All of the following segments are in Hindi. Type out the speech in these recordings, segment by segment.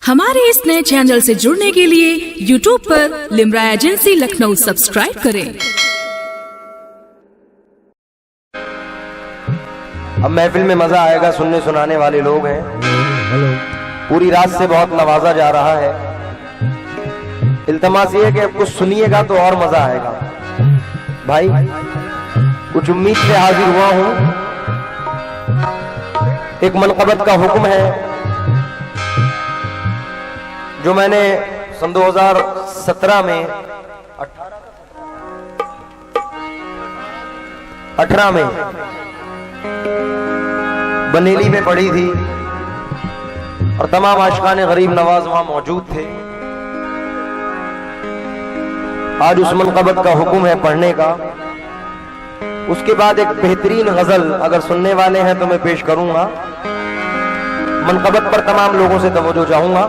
हमारे इस नए चैनल से जुड़ने के लिए YouTube पर लिम्रा एजेंसी लखनऊ सब्सक्राइब करें। अब महफिल में मजा आएगा, सुनने सुनाने वाले लोग हैं। पूरी रात से बहुत नवाजा जा रहा है। इल्तमास ये है कि अब कुछ सुनिएगा तो और मजा आएगा। भाई कुछ उम्मीद से हाजिर हुआ हूं। एक मनक़बत का हुक्म है जो मैंने सन 2017 में 18 में बनेली में पढ़ी थी और तमाम आशिकाने गरीब नवाज वहां मौजूद थे। आज उस मनक़बत का हुक्म है पढ़ने का। उसके बाद एक बेहतरीन गजल अगर सुनने वाले हैं तो मैं पेश करूंगा। मनक़बत पर तमाम लोगों से तवज्जो चाहूंगा।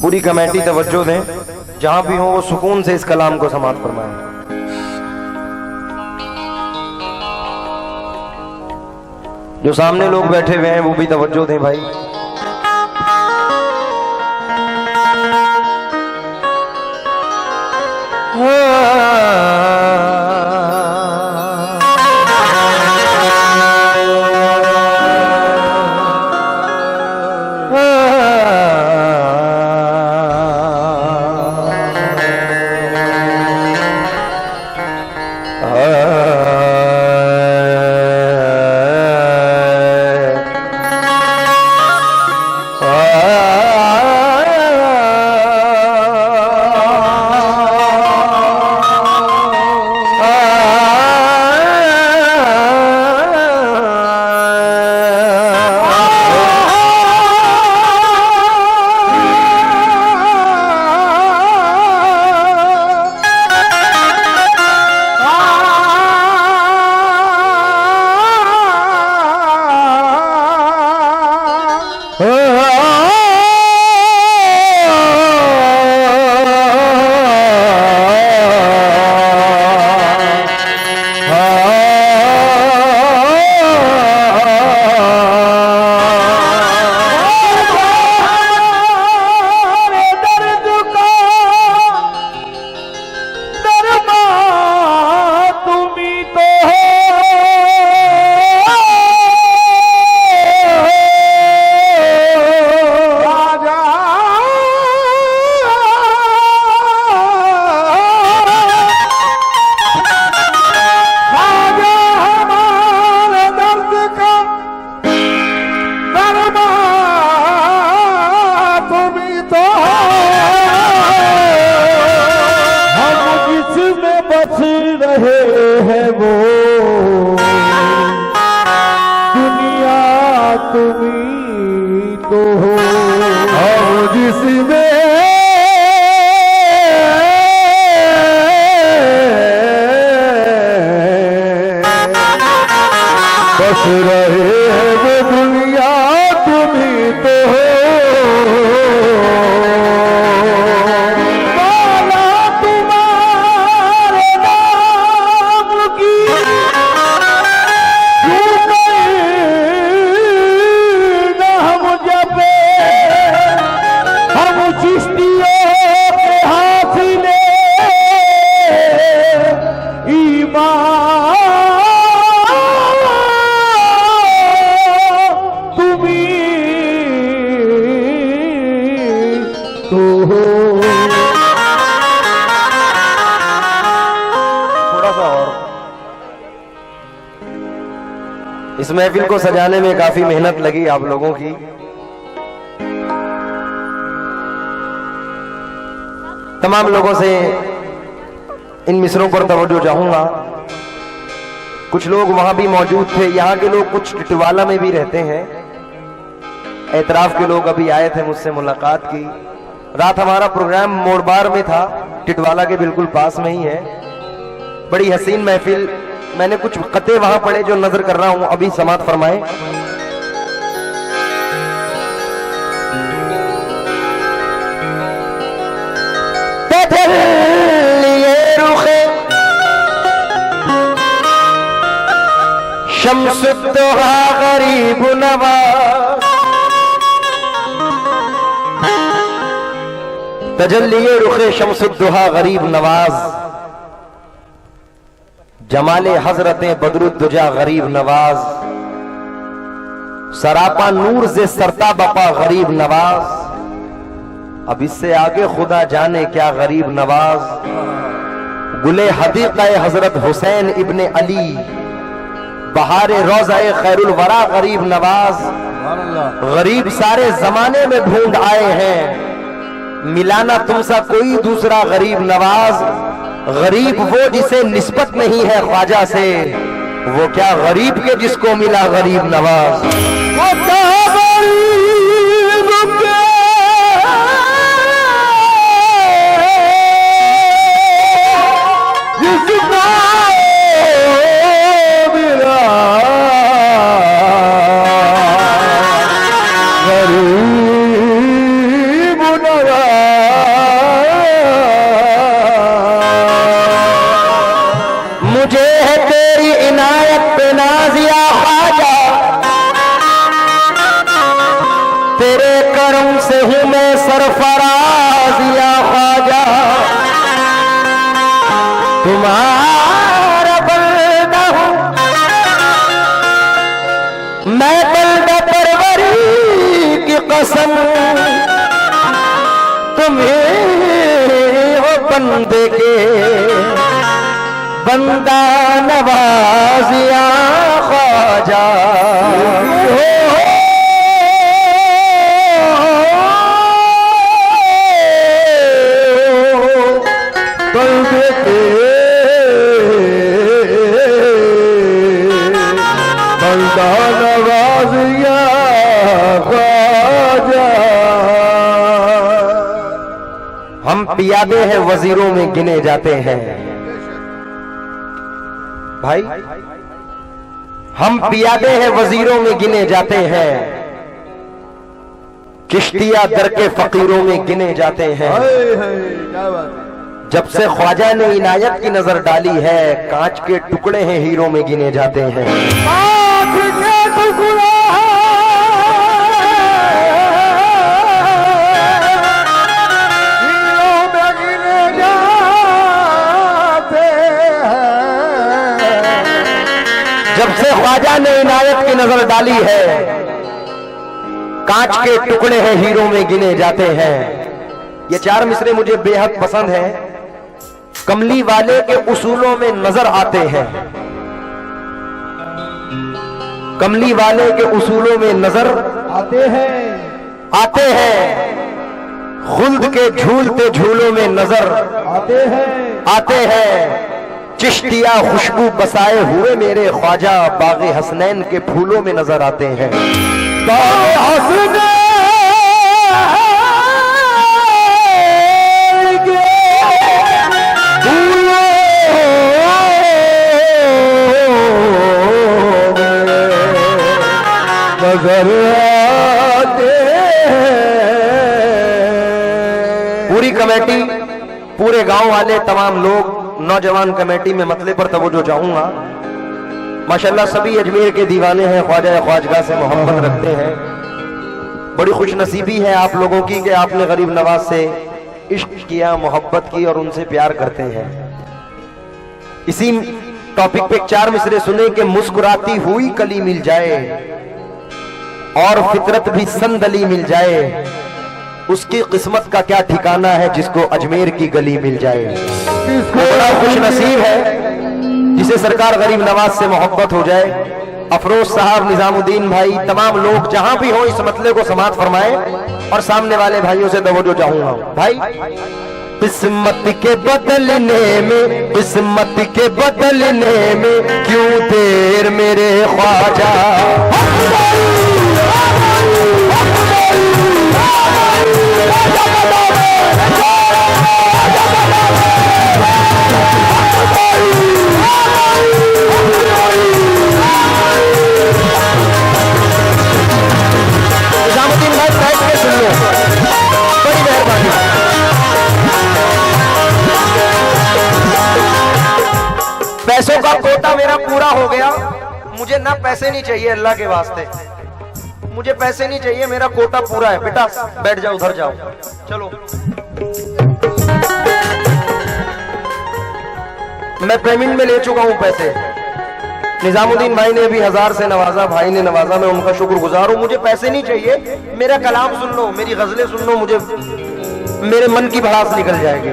पूरी कमेटी तवज्जो दें, जहां भी हो वो सुकून से इस कलाम को समाअत फरमाएं। जो सामने लोग बैठे हुए हैं वो भी तवज्जो दें भाई। इस महफिल को सजाने में काफी मेहनत लगी आप लोगों की। तमाम लोगों से इन मिसरों पर तवज्जो चाहूंगा। कुछ लोग वहां भी मौजूद थे, यहाँ के लोग कुछ टिटवाला में भी रहते हैं। एतराफ के लोग अभी आए थे, मुझसे मुलाकात की। रात हमारा प्रोग्राम मोरबार में था, टिटवाला के बिल्कुल पास में ही है। बड़ी हसीन महफिल। मैंने कुछ कते वहां पढ़े जो नजर कर रहा हूं, अभी समात फरमाए। शम्सुद्दोहा गरीब नवाज, तजल्लिए रुखे शम्सुद्दोहा गरीब नवाज, जमाले हजरतें बदरुद्दुजा गरीब नवाज, सरापा नूर से सरता बपा गरीब नवाज। अब इससे आगे खुदा जाने क्या गरीब नवाज। गुले हदीक़ा हजरत हुसैन इब्ने अली, बहारे रोज़ाए खैरुल वरा गरीब नवाज। गरीब सारे जमाने में ढूंढ आए हैं, मिलाना तुमसा कोई दूसरा गरीब नवाज। गरीब वो जिसे निस्बत नहीं है ख्वाजा से, वो क्या गरीब के जिसको मिला गरीब नवाज। मुझे है तेरी इनायत पे नाज़िया ख्वाजा, तेरे करम से हूँ मैं सरफराजिया ख्वाजा। तुम्हारा बंदा हूँ मैं, बंदा परवरी की कसम, तुम्हें हो बंदे के बंदा नवाजिया ख्वाजा। बंदे के बंदा नवाजिया ख्वाजा। हम पियादे हैं वजीरों में गिने जाते हैं भाई, हम पियादे हैं वजीरों में गिने जाते हैं, किश्तिया दर के फकीरों में गिने जाते हैं। जब से ख्वाजा ने इनायत की नजर डाली है, कांच के टुकड़े हैं हीरों में गिने जाते हैं। जब से ख्वाजा ने इनायत की नजर डाली है, कांच के टुकड़े हैं हीरों में गिने जाते हैं। ये चार मिसरे मुझे बेहद पसंद है। कमली वाले के उसूलों में नजर आते हैं, कमली वाले के उसूलों में नजर आते हैं। खुल्द के झूलते झूलों में नजर आते हैं। चिश्तिया खुशबू बसाए हुए मेरे ख्वाजा बाग़े हसनैन के फूलों में नजर आते हैं। बाग़े हसनैन के फूलों में नजर आते हैं। पूरी कमेटी, पूरे गांव वाले, तमाम लोग, नौजवान कमेटी में मतले पर तवज्जो चाहूंगा। माशाल्लाह सभी अजमेर के दीवाने हैं, ख्वाजा ख्वाजगा से मोहब्बत रखते हैं। बड़ी खुशनसीबी है आप लोगों की कि आपने गरीब नवाज से इश्क किया, मोहब्बत की और उनसे प्यार करते हैं। इसी टॉपिक पे चार मिसरे सुने कि मुस्कुराती हुई कली मिल जाए और फितरत भी संदली मिल जाए, उसकी किस्मत का क्या ठिकाना है जिसको अजमेर की गली मिल जाए। बड़ा खुश नसीब है जिसे सरकार गरीब नवाज से मोहब्बत हो जाए। अफरोज साहब, निजामुद्दीन भाई, तमाम लोग जहां भी हो इस मतले को समाप्त फरमाएं और सामने वाले भाइयों से तवज्जो चाहूंगा। भाई, किस्मत के बदलने में, किस्मत के बदलने में क्यों देर मेरे ख्वाजा। निजामुद्दीन भाई बैठ के सुन लो, बड़ी मेहरबानी। पैसों का कोटा मेरा पूरा हो गया, मुझे ना पैसे नहीं चाहिए, अल्लाह के वास्ते मुझे पैसे नहीं चाहिए, मेरा कोटा पूरा है। बेटा बैठ जाओ, उधर जाओ, चलो। मैं पेमेंट में ले चुका हूं पैसे। निजामुद्दीन भाई ने अभी 1000 से नवाजा, भाई ने नवाजा, मैं उनका शुक्रगुजार हूं। मुझे पैसे नहीं चाहिए, मेरा कलाम सुन लो, मेरी गजलें सुन लो, मुझे मेरे मन की भड़ास निकल जाएगी।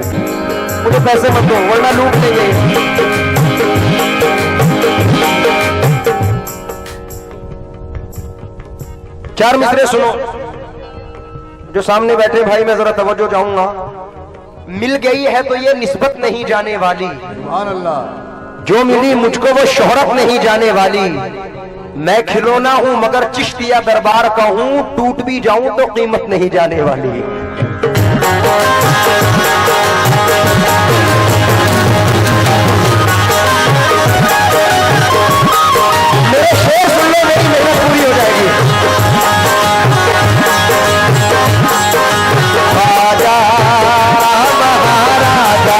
मुझे पैसे मत दो वरना लूट लेंगे। चार मिसरे सुनो, जो सामने बैठे भाई मैं जरा तवज्जो चाहूंगा। मिल गई है तो ये निस्बत नहीं जाने वाली, जो मिली मुझको वो शोहरत नहीं जाने वाली। मैं खिलौना हूं मगर चिश्तिया दरबार का हूं, टूट भी जाऊं तो कीमत नहीं जाने वाली। मेरे शेर सुन लो, मेरी मेहनत पूरी हो जाएगी। राजा महाराजा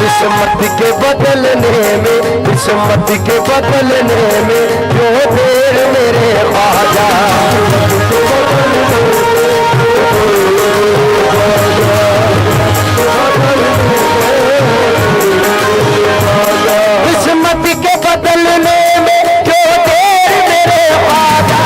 किस्मत के बदलने में, किस्मत के बदलने में जो देर मेरे ख्वाजा। किस्मत के बदलने में जो देर मेरे ख्वाजा।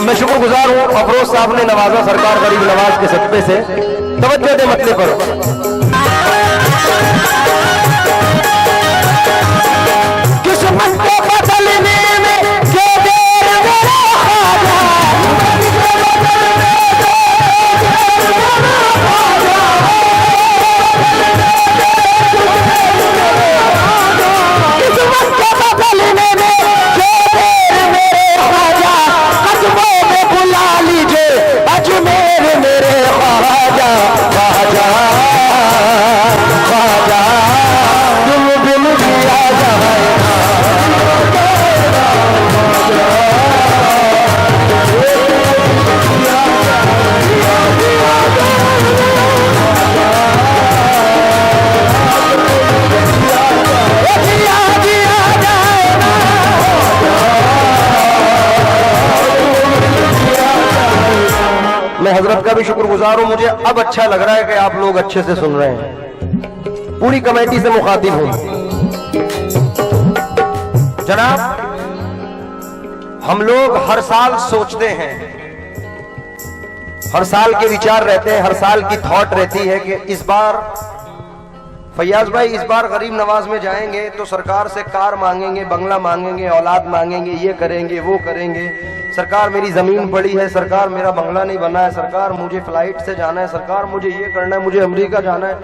मैं शुक्रगुजार हूं अफरोज साहब ने नवाजा, सरकार गरीब नवाज के सदक़े से। तवज्जो दे मतले पर। किस्मत को बदलने में जो देर मेरे ख्वाजा। किस्मत को बदलने में जो देर मेरे ख्वाजा। कदमों में बुला लीजिए अजमेर मेरे ख्वाजा। ख्वाजा हजरत का भी शुक्रगुजार हूं। मुझे अब अच्छा लग रहा है कि आप लोग अच्छे से सुन रहे हैं। पूरी कमेटी से मुखातिब हूं। जनाब, हम लोग हर साल सोचते हैं, हर साल के विचार रहते हैं, हर साल की थॉट रहती है कि इस बार फैयाज भाई, इस बार गरीब नवाज में जाएंगे तो सरकार से कार मांगेंगे, बंगला मांगेंगे, औलाद मांगेंगे, ये करेंगे, वो करेंगे। सरकार मेरी जमीन पड़ी है, सरकार मेरा बंगला नहीं बना है, सरकार मुझे फ्लाइट से जाना है, सरकार मुझे ये करना है, मुझे अमेरिका जाना है।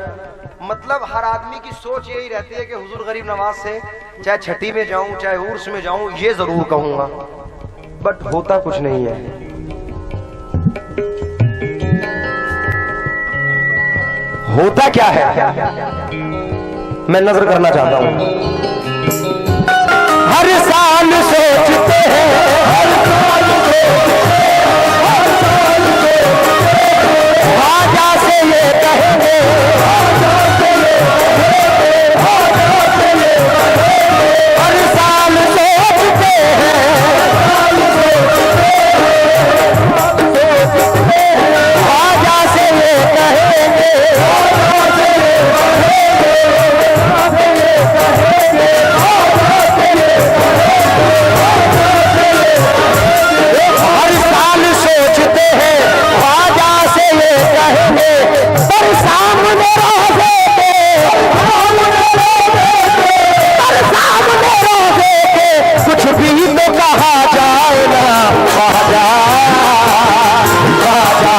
मतलब हर आदमी की सोच यही रहती है कि हुजूर गरीब नवाज से चाहे छठी में जाऊं, चाहे उर्स में जाऊं, ये जरूर कहूंगा, बट होता कुछ नहीं है। होता क्या है मैं नजर करना चाहता हूं। हर साल सोचते हैं, हर साल राजा से ये कहेंगे, हर साल सोचते हैं, राजा से ये कहेंगे, हर साल सोचते हैं, राजा से ये कहेंगे, पर सामने रोजे के कुछ भी तो कहा जाए ना, राजा राजा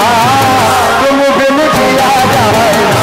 तुम बिन जिया जाए ना।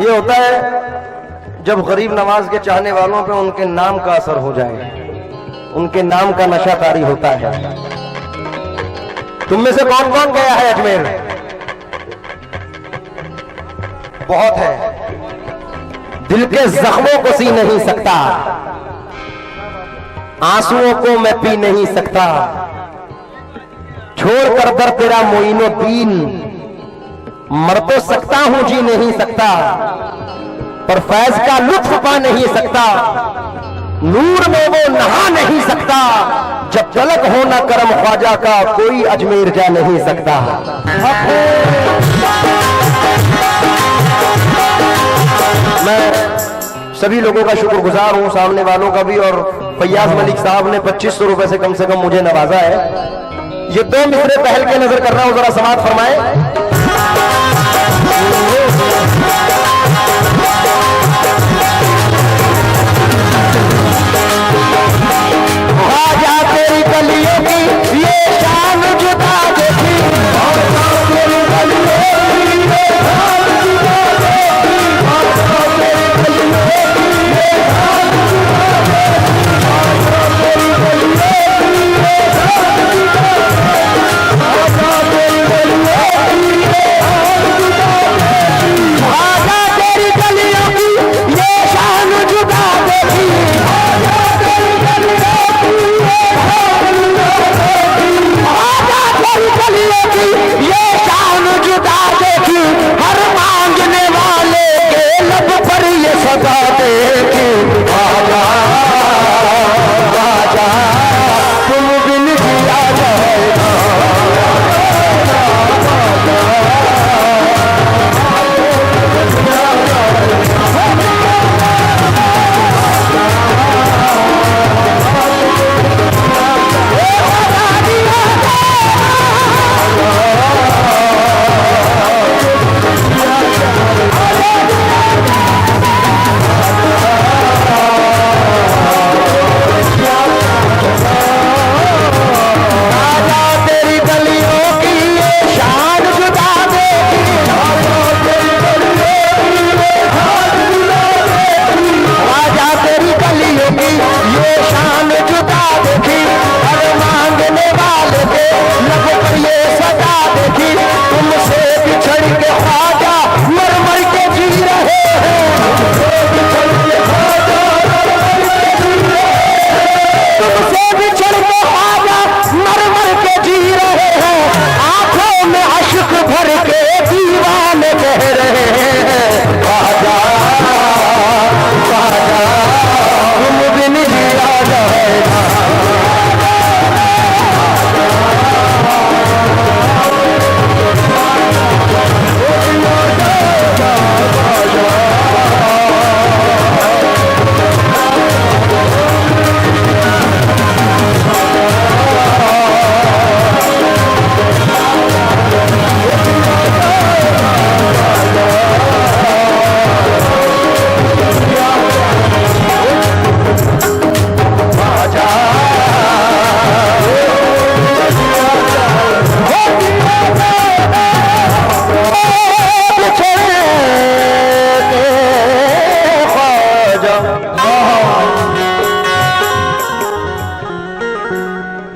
होता है जब गरीब नवाज के चाहने वालों पे उनके नाम का असर हो जाए, उनके नाम का नशा तारी होता है। तुम में से कौन कौन गया है अजमेर? बहुत है। दिल के जख्मों को सी नहीं सकता, आंसुओं को मैं पी नहीं सकता, छोड़कर दर तेरा मोइनुद्दीन, मर तो सकता हूं जी नहीं सकता, पर फैज का लुत्फ पा नहीं सकता, नूर में वो नहा नहीं सकता, जब तलक हो ना करम ख्वाजा का कोई अजमेर जा नहीं सकता। मैं सभी लोगों का शुक्रगुजार हूं, सामने वालों का भी, और फैयाज मलिक साहब ने 2500 रुपए से कम मुझे नवाजा है। ये दो मिसरे पहल के नजर कर रहा हूं, जरा समाअत फरमाए। आजा तेरी गलियों की ये शान जुदा देखी, तेरी गलियों की ये शान जुदा देखी, तेरी गलियों की ये शान जुदा देखी, तेरी गलियों की ये शान जुदा देखी, तेरी गलियों की ये शान जुदा देखी।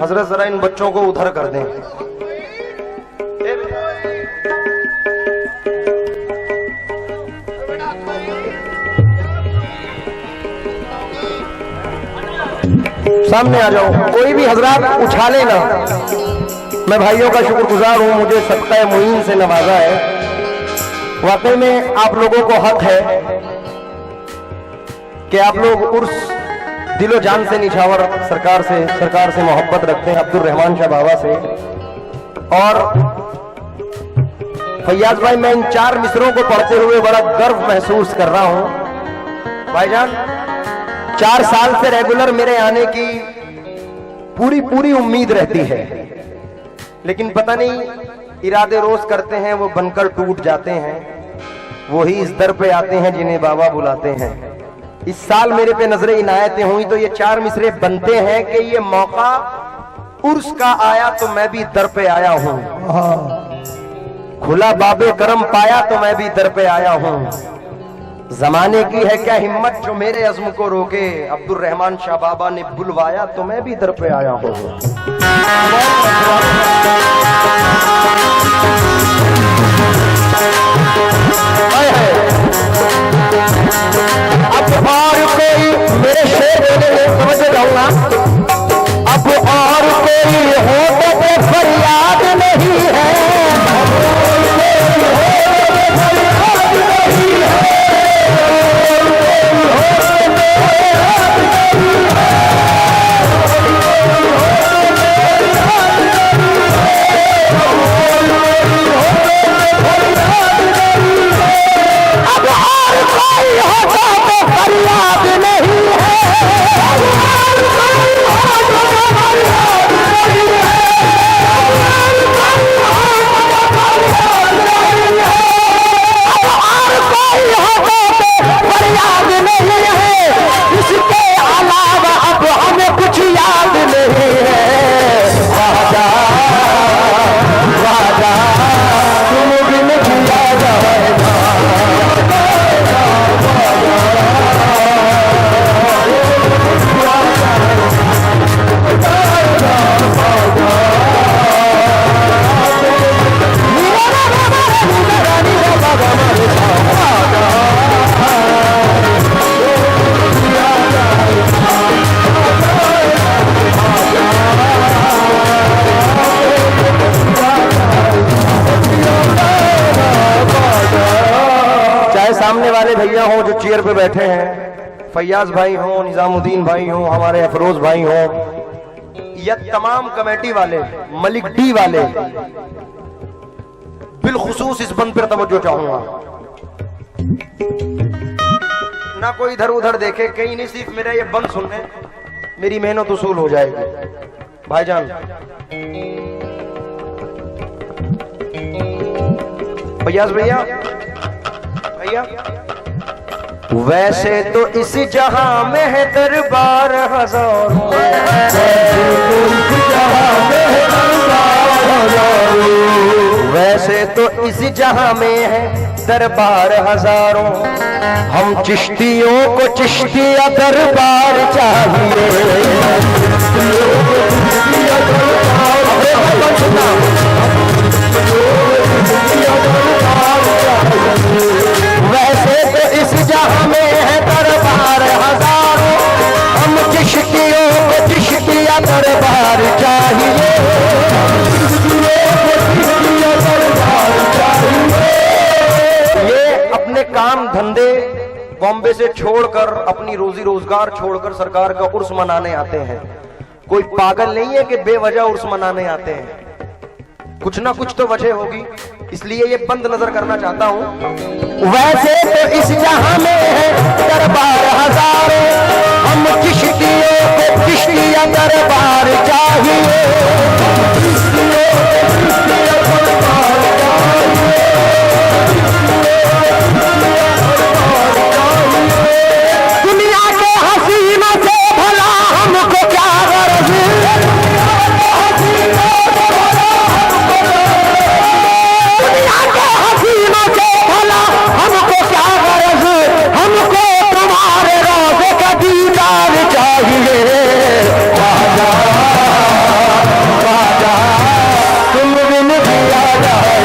हजरत जरा इन बच्चों को उधर कर दें। सामने आ जाओ, कोई भी हजरात उछाले ना। मैं भाइयों का शुक्रगुजार हूं, मुझे सदका मुईन से नवाजा है। वाकई में आप लोगों को हक है कि आप लोग उर्स दिलो जान से निछावर सरकार से मोहब्बत रखते हैं, अब्दुल रहमान शाह बाबा से। और फैयाज भाई, मैं इन 4 मिसरों को पढ़ते हुए बड़ा गर्व महसूस कर रहा हूं। भाईजान 4 साल से रेगुलर मेरे आने की पूरी उम्मीद रहती है, लेकिन पता नहीं इरादे रोज करते हैं वो बनकर टूट जाते हैं। वही इस दर पे आते हैं जिन्हें बाबा बुलाते हैं। इस साल मेरे पे नजरें इनायतें हुई तो ये 4 मिसरे बनते हैं कि ये मौका उर्स का आया तो मैं भी दर पे आया हूं, खुला बाबे करम पाया तो मैं भी दर पे आया हूं। जमाने की है क्या हिम्मत जो मेरे अज़्म को रोके, अब्दुल रहमान शाह बाबा ने बुलवाया तो मैं भी दर पे आया हूं। अब और कोई मेरे शेर बोले समझ जाऊंगा। अब और कोई हो तो फरियाद नहीं है, सामने वाले भैया हो जो चेयर पे बैठे हैं, फैयाज भाई हो, निजामुद्दीन भाई हो, हमारे अफरोज भाई हो, या तमाम कमेटी वाले, मलिक डी वाले, बिलखुसूस इस बंद पर तवज्जो चाहूंगा। ना कोई इधर उधर देखे, कहीं नहीं, सिर्फ मेरा ये बंद सुनने मेरी मेहनत उसूल हो जाएगी। भाईजान फैयाज भैया, वैसे तो इस जहां में है दरबार हजारों, वैसे तो इस जहां में है दरबार हजारों। हम चिश्तियों को चिश्तिया दरबार चाहिए, वैसे तो इस जहां में है दरबार हजारों। हम चिश्तियों को चिश्तिया दरबार चाहिए, ये अपने काम धंधे बॉम्बे बॉम्बे से छोड़कर अपनी रोजी रोजगार छोड़कर सरकार का उर्स मनाने आते हैं। कोई पागल नहीं है कि बेवजह उर्स मनाने आते हैं, कुछ ना कुछ तो वजह होगी, इसलिए ये बंद नजर करना चाहता हूं। वैसे तो इस जहां में है दरबार हजारों, हम चिश्तियों को चिश्तिया दरबार चाहिए। दुनिया के हसीनों से भला हमको क्या गरज, दुनिया के हसीनों से भला हमको क्या गरज, हमको तुम्हारे रोज़े का दीदार चाहिए। राजा राजा तुम बिन दिया जाए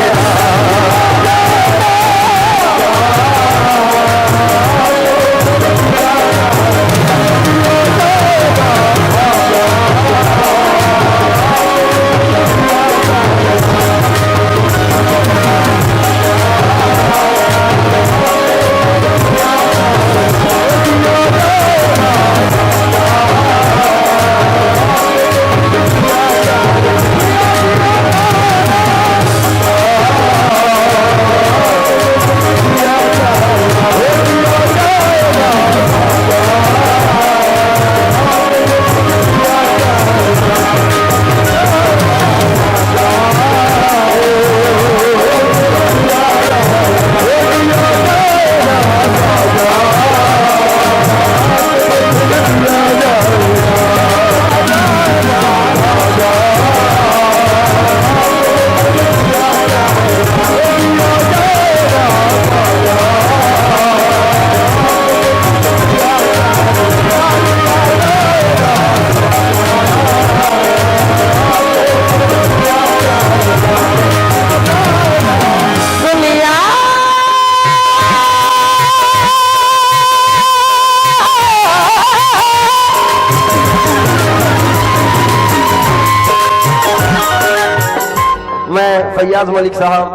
फैयाज मलिक साहब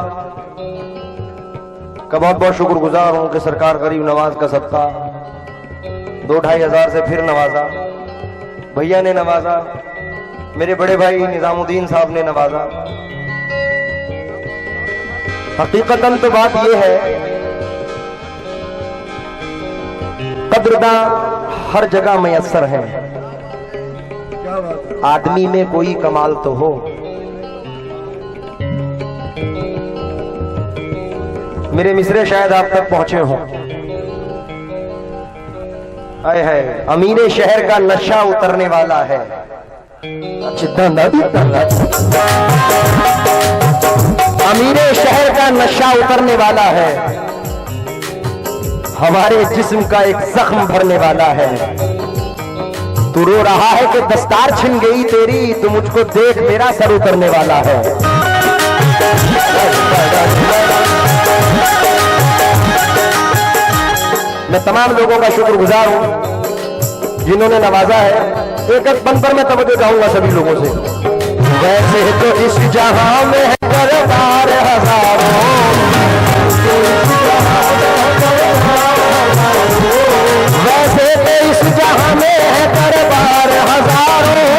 का बहुत बहुत शुक्रगुजार हूं कि सरकार गरीब नवाज का सदका 2-2.5 हज़ार से फिर नवाजा, भैया ने नवाजा, मेरे बड़े भाई निजामुद्दीन साहब ने नवाजा। हकीकतन तो बात यह है, कद्रदान हर जगह मैसर है, आदमी में कोई कमाल तो हो। मेरे मिसरे शायद आप तक पहुंचे हों। आए है अमीरे शहर का नशा उतरने वाला है। अमीरे शहर का नशा उतरने वाला है, हमारे जिस्म का एक जख्म भरने वाला है। तू रो रहा है कि दस्तार छिन गई तेरी, तू मुझको देख मेरा सर उतरने वाला है। मैं तमाम लोगों का शुक्रगुजार हूं जिन्होंने नवाजा है। एक एक पन पर मैं तवज्जो चाहूंगा सभी लोगों से। वैसे तो इस जहां में है दरबार हजारों, वैसे तो इस जहां में है दरबार हजारों,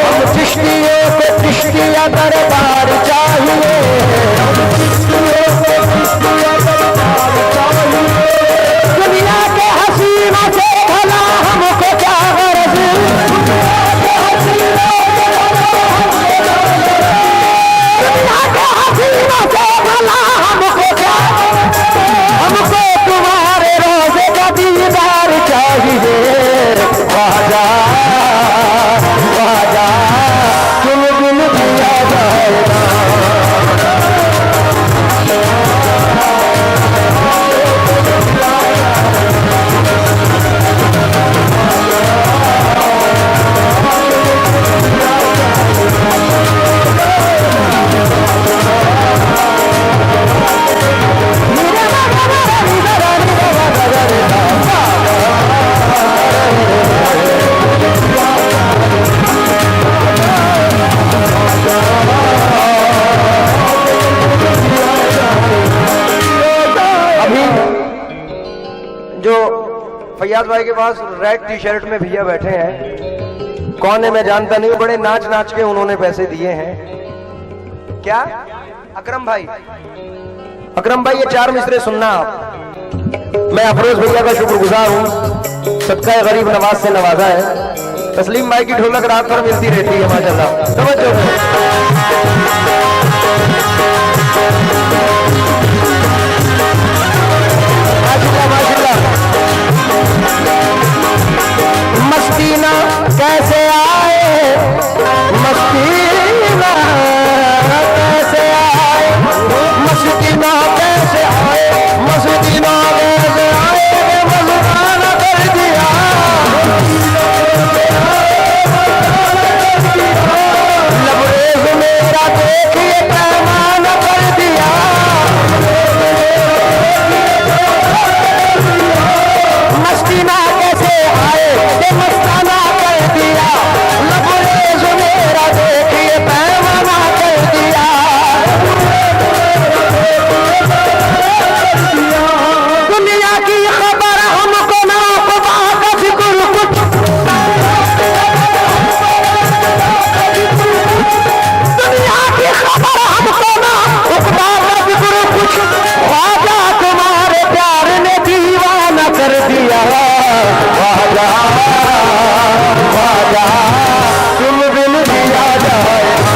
हम चिश्तियों को चिश्तिया दरबार चाहिए। दुनिया के हसीनों से भला हमको क्या गरज, जो फैयाज भाई के पास रेड टी शर्ट में भैया बैठे हैं, कौन है मैं जानता नहीं, बड़े नाच नाच के उन्होंने पैसे दिए हैं। क्या अकरम भाई? अकरम भाई ये 4 मिसरे सुनना आप। मैं अफरोज भैया का शुक्रगुजार हूँ, सदका गरीब नवाज से नवाजा है। तस्लीम भाई की ढोलक रात भर मिलती रहती है माशाल्लाह, समझो। माशाल्लाह माशाल्लाह। मस्तीना कैसे आए, मस्तीना कैसे आए, मस्तीना कैसे आए, मस्तीना कैसे आए, मस्ताना कर दिया, लबरेज मेरा देखिए पैमाना कर दिया, मस्तीना कैसे आए, मस्ताना कर दिया, लबरेज मेरा देखिए पैमाना कर दिया। दुनिया की खबर हमको ना खुदा का फिक्र कुछ, दुनिया की खबर हमको ना खुदा का फिक्र कुछ, ख्वाजा तुम्हारे प्यार ने दीवाना कर दिया, ख्वाजा ख्वाजा तुम बिन दिया जाए,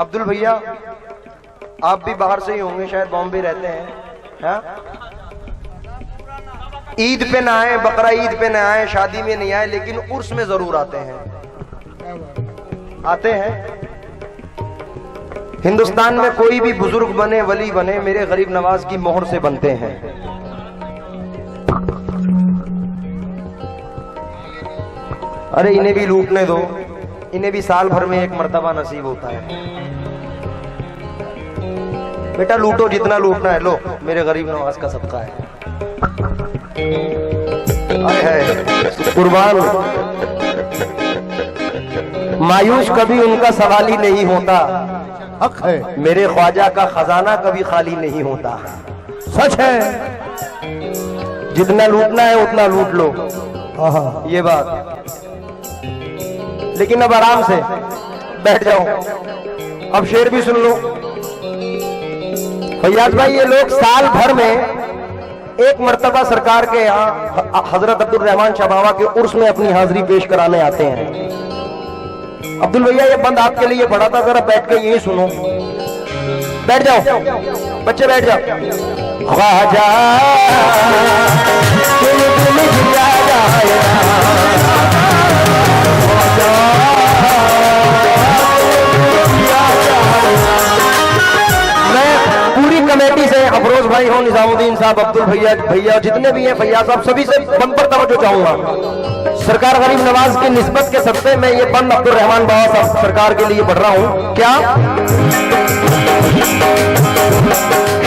अब्दुल भैया आप भी बाहर से ही होंगे, शायद बॉम्बे रहते हैं। ईद पे ना आए, बकरा ईद पे ना आए, शादी में नहीं आए, लेकिन उर्स में जरूर आते हैं, आते हैं। हिंदुस्तान में कोई भी बुजुर्ग बने, वली बने, मेरे गरीब नवाज की मोहर से बनते हैं। अरे इन्हें भी लूटने दो, इन्हें भी साल भर में एक मर्तबा नसीब होता है। बेटा लूटो जितना लूटना है, लो मेरे गरीब नवाज का सबका है। कुर्बान मायूस कभी उनका सवाल ही नहीं होता, हक है मेरे ख्वाजा का खजाना कभी खाली नहीं होता। सच है, जितना लूटना है उतना लूट लो, ये बात। लेकिन अब आराम से बैठ जाओ, अब शेर भी सुन लो। फैयाज भाई ये लोग साल भर में एक मर्तबा सरकार के यहाँ हजरत अब्दुल रहमान शाह बाबा के उर्स में अपनी हाजिरी पेश कराने आते हैं। अब्दुल भैया ये बंद आपके लिए पड़ा था, जरा बैठ के यही सुनो। बैठ जाओ बच्चे, बैठ जाओ। ख्वाजा कमेटी से अफरोज भाई हो, निजामुद्दीन साहब, अब्दुल भैया, जितने भी हैं, फैयाज साहब, सभी से बंपर तवज्जो चाहूंगा। सरकार गरीब नवाज की निस्बत के सबसे मैं ये बंद अब्दुल रहमान बाबा साहब सरकार के लिए पढ़ रहा हूं। क्या?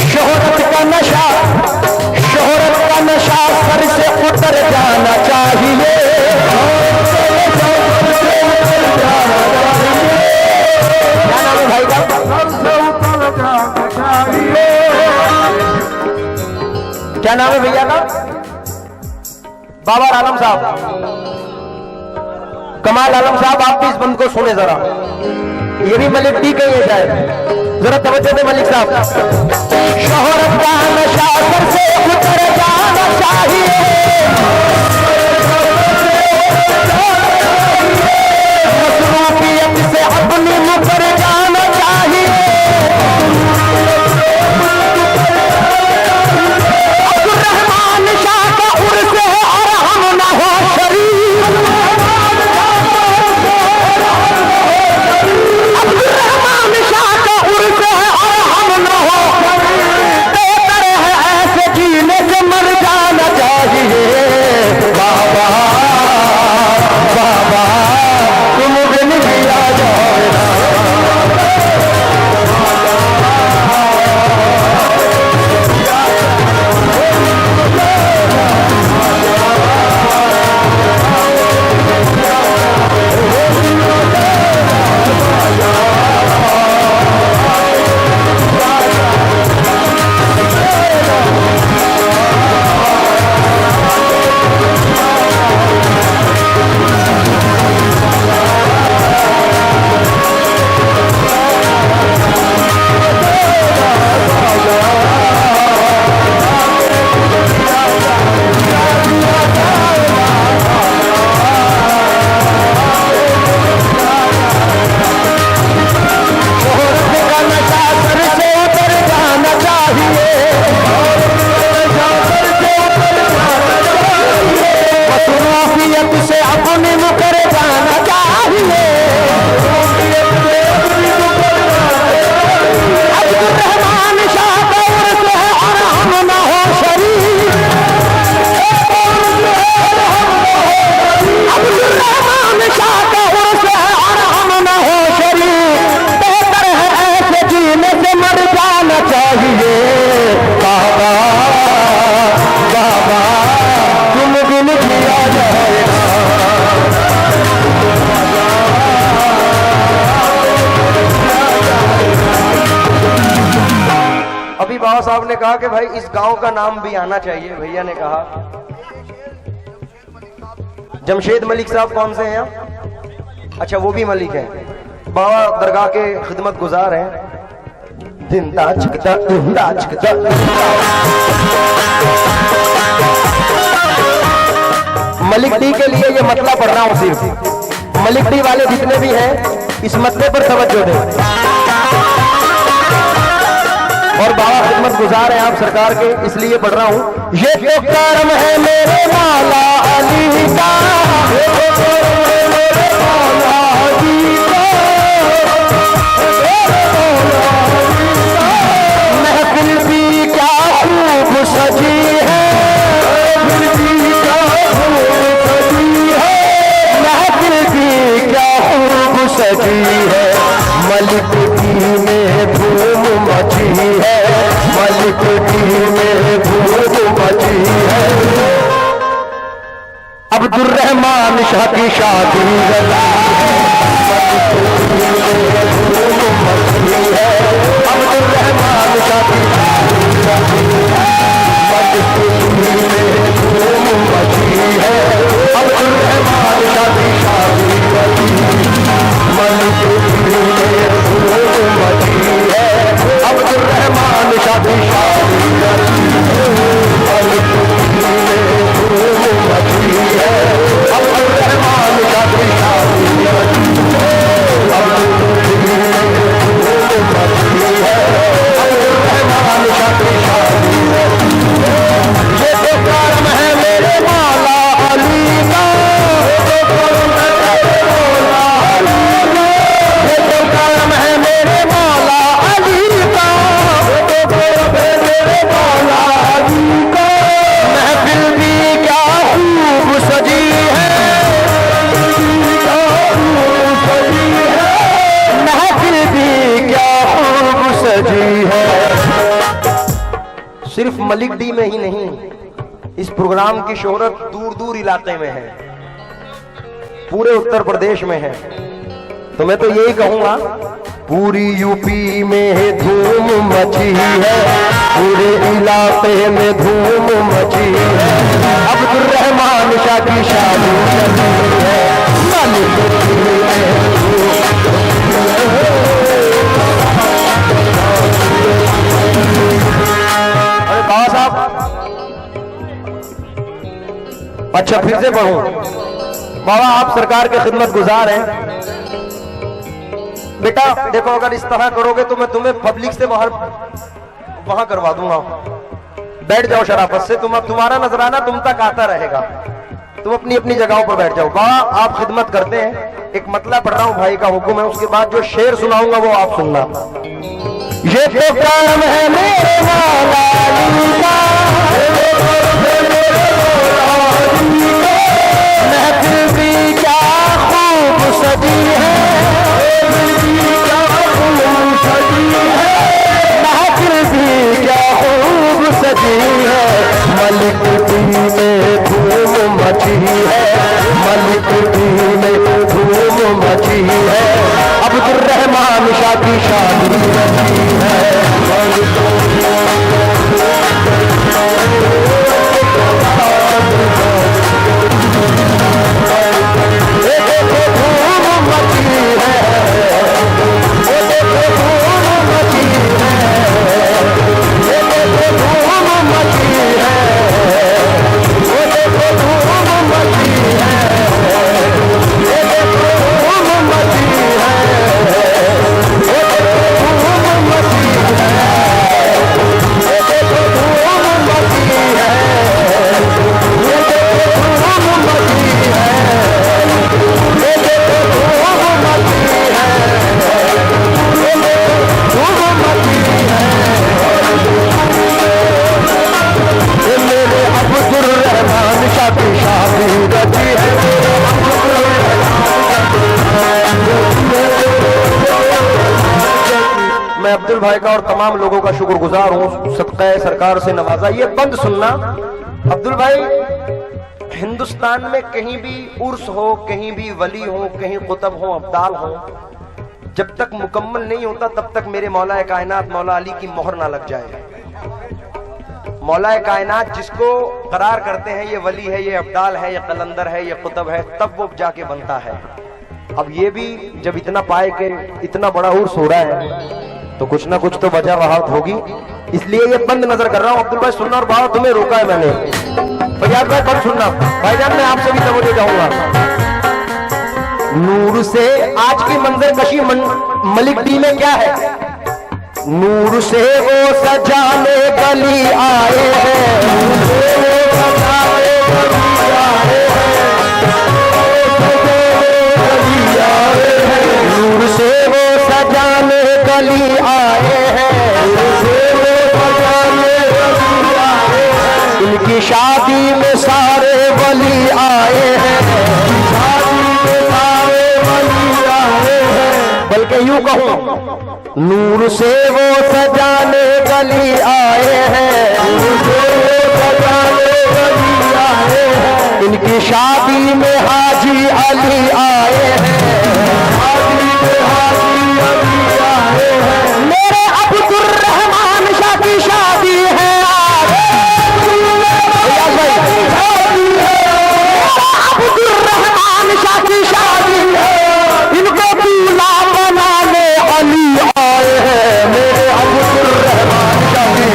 शोहरत का नशा सर से उतर जाना चाहिए। क्या नाम है भाई का? क्या नाम है भैया का? बाबर आलम साहब, कमाल आलम साहब, आप भी इस बंद को सुने जरा। ये भी मलिक डी का ही है शायद, जरा तवज्जो दे मलिक साहब। शोहरत का नशा सर से उतर जाना चाहिए, मसरूफियत से अपनी मुकर जाना चाहिए। अब्दुल रहमान शाह का उर्स है और हम न हो शरीक। अब्दुल रहमान शाह का उर्स है और हम न हो शरीक। बेहतर है ऐसे जीने से मर जाना चाहिए। बाबा बाबा तुम बिन किया जाए ना। से अपने मुकर जाना चाहिए। अब्दुल रहमान शाह का उर्स है और हम न हो शरीक। अब्दुल रहमान शाह का उर्स है और हम न हो शरीक। बेहतर है ऐसे जीने से मर जाना चाहिए। बाबा बाबा तुम बिन किया जाए ना। अभी बाबा साहब ने कहा कि भाई इस गांव का नाम भी आना चाहिए। भैया ने कहा जमशेद मलिक साहब कौन से हैं? अच्छा वो भी मलिक हैं। बाबा दरगाह के खिदमत गुजार हैं। मलिक डी के लिए ये मतला पढ़ रहा हूं। सिर्फ मलिक डी वाले जितने भी हैं इस मतले पर तवज्जो दें। और बाबा खिदमत गुजार हैं आप सरकार के, इसलिए पढ़ रहा हूं। ये तो करम है मेरे मौला अली का, महफिल भी क्या खूब सजी है, महफिल भी क्या खूब सजी है। मलिक डी में धूम मची है, मलिक डी में धूम मची है। अब्दुल रहमान शाह की शादी धूम मची है। अब्दुल रहमान शाह की मलिक डी में धूम मची है। अब्दुल रहमान शाह की शादी मलिक डी में धूम मची है। अब्दुल रहमान शाह की शादी मलिक डी में धूम मची है। अब्दुल रहमान शाह की शादी अब्दुल डी में धूम मची है। अब्दुल रहमान शाह की शादी ये तो करम है मेरे मौला अली का। सिर्फ मलिक डी में ही नहीं, इस प्रोग्राम की शोहरत दूर दूर इलाके में है, पूरे उत्तर प्रदेश में है। तो मैं तो यही कहूंगा, पूरी यूपी में धूम मची है, पूरे इलाके में धूम मची है। अब्दुल रहमान शाह की शादी है, अरे बाबा साहब, अच्छा फिर से पढ़ूं। बाबा आप सरकार के खिदमत गुजार हैं। बेटा देखो, अगर इस तरह करोगे तो मैं तुम्हें पब्लिक से वहां करवा दूंगा। बैठ जाओ शराफत से, तुम्हारा नजराना तुम तक आता रहेगा। तुम अपनी अपनी जगहों पर बैठ जाओ। बाबा आप खिदमत करते हैं, एक मतला पढ़ रहा हूं, भाई का हुक्म है। उसके बाद जो शेर सुनाऊंगा वो आप सुनना। ये तो काम है मेरे मौला अली का, महफिल भी क्या खूब सजी है, महफिल भी क्या खूब सजी है। मलिक डी में धूम मची है, मलिक डी में धूम मची है। अब्दुल रहमान शाह की शादी रची है। मैं अब्दुल भाई का और तमाम लोगों का शुक्रगुजार हूँ, सदका सरकार से नवाजा। ये बंद सुनना अब्दुल भाई, हिंदुस्तान में कहीं भी उर्स हो, कहीं भी वली हो, कहीं कुतब हो, अब्दाल हो, जब तक मुकम्मल नहीं होता तब तक मेरे मौला कायनात मौला अली की मोहर ना लग जाए। मौला कायनात जिसको करार करते हैं ये वली है, ये अब्दाल है, ये कलंदर है, ये कुतब है, तब वो जाके बनता है। अब ये भी जब इतना पाए के इतना बड़ा उर्स हो रहा है तो कुछ ना कुछ तो वजह वहां होगी, इसलिए ये बंद नजर कर रहा हूं। अब्दुल भाई सुनना, और बाबा तुम्हें रोका है मैंने, फैयाज भाई बंद सुनना। भाईजान मैं आपसे भी तवज्जो चाहूंगा। नूर से आज की मंजर कशी मलिक डी में क्या है? नूर से वो सजाने गली आए हैं, नूर से वो सजाने गली आए हैं, इनकी शादी में सारे वली आए हैं, बल्कि यूं कहूं, नूर से वो सजाने गली आए हैं, इनकी शादी में हाजी अली आए हैं, मेरे अब्दुल रहमान शाह की शादी है। अब्दुल रहमान शाह की शादी है, इनको दूल्हा बनाने अली आए हैं, मेरे अब्दुल रहमान शाह की।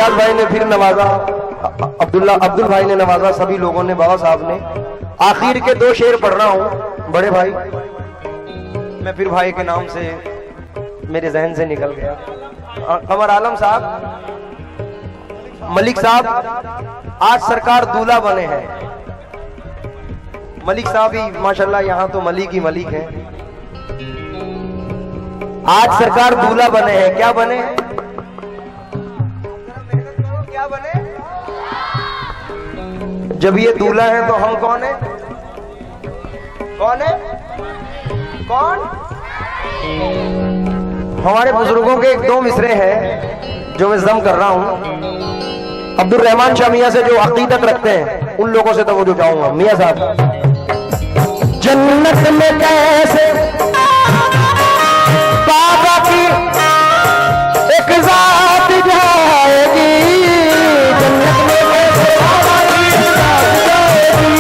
रियाज भाई ने फिर नवाजा, अब्दुल भाई ने नवाजा, सभी लोगों ने, बाबा साहब ने। आखिर के 2 शेर पढ़ रहा हूं बड़े भाई, मैं फिर भाई के नाम से मेरे जहन से निकल गया। कमर आलम साहब, मलिक साहब आज सरकार दूल्हा बने हैं। मलिक साहब ही माशाल्लाह यहाँ तो मलिक ही मलिक हैं। आज सरकार दूल्हा बने हैं। क्या बने हैं? क्या बने? जब ये दूल्हा है तो हम कौन है? कौन है? कौन? हमारे बुजुर्गों के 1-2 मिसरे हैं जो मैं जम कर रहा हूं। अब्दुल रहमान शाह मियां से जो अकीदत रखते हैं उन लोगों से तो वो जो चाहूंगा। मियां साहब, जन्नत में कैसे बाबा की एक जात जाएगी, जन्नत में कैसे बाबा की एक जात जाएगी,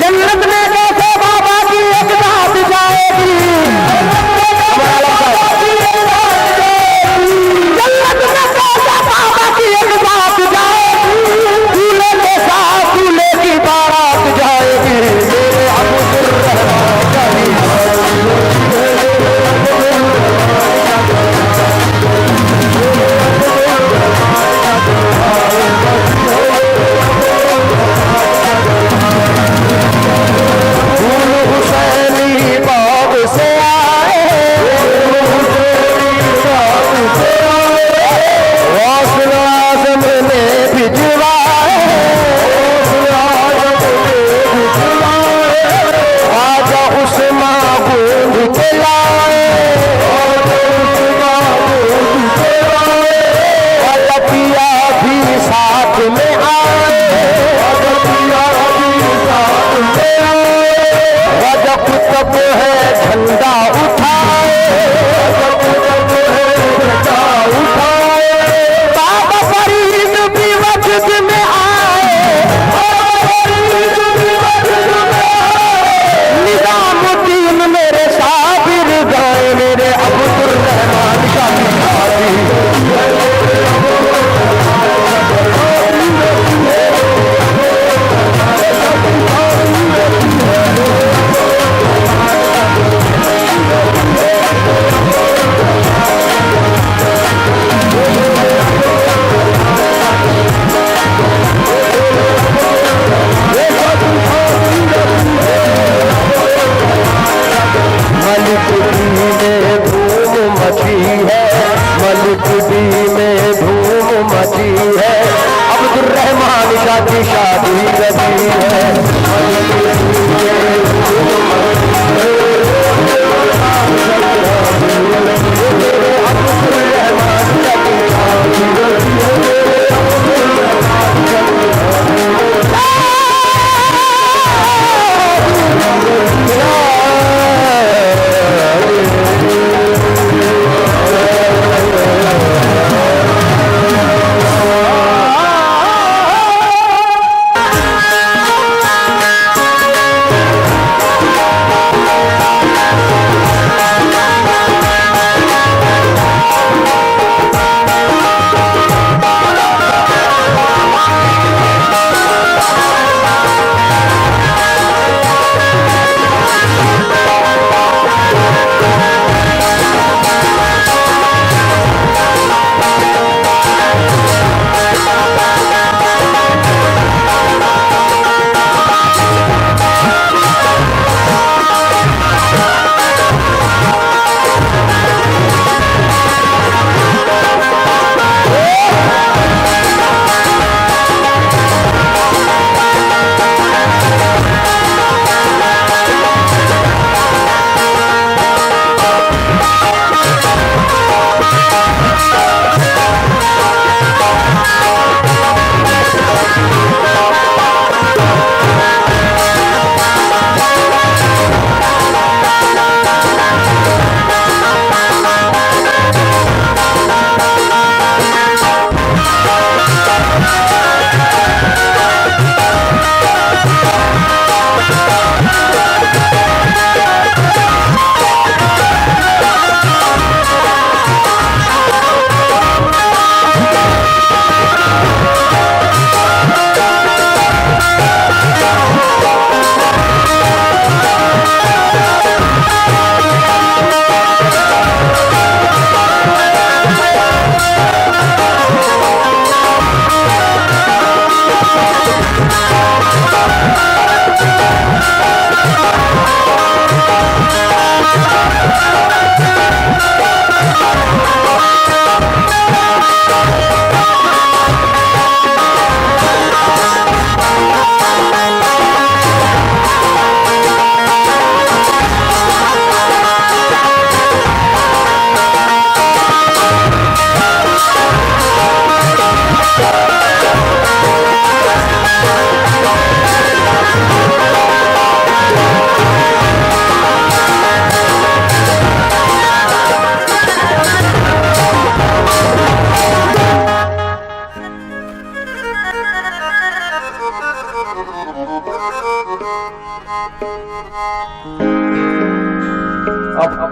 जन्नत में कैसे बाबा की एक जात जाएगी, जन्नत में कैसे बाबा की एक जात जाएगी, दूल्हे के साथ दूल्हे की बारात जाएगी, मेरे अब्दुल रहमान हुसैनी बाग से आए, आज़म ने भिजवाए, आजा उस्मान गूंज के लाए, लतिया भी साथ में आए, जब तब है झंडा उठाए, बाबा फरीद भी वजद में आए, निजामुद्दीन मेरे साबिर गाए, मेरे अब्दुल रहमान का मलिक में धूम मची है, मलिक में धूम मची है, अब्दुल रहमान शाह की शादी रची है, मलिक में धूम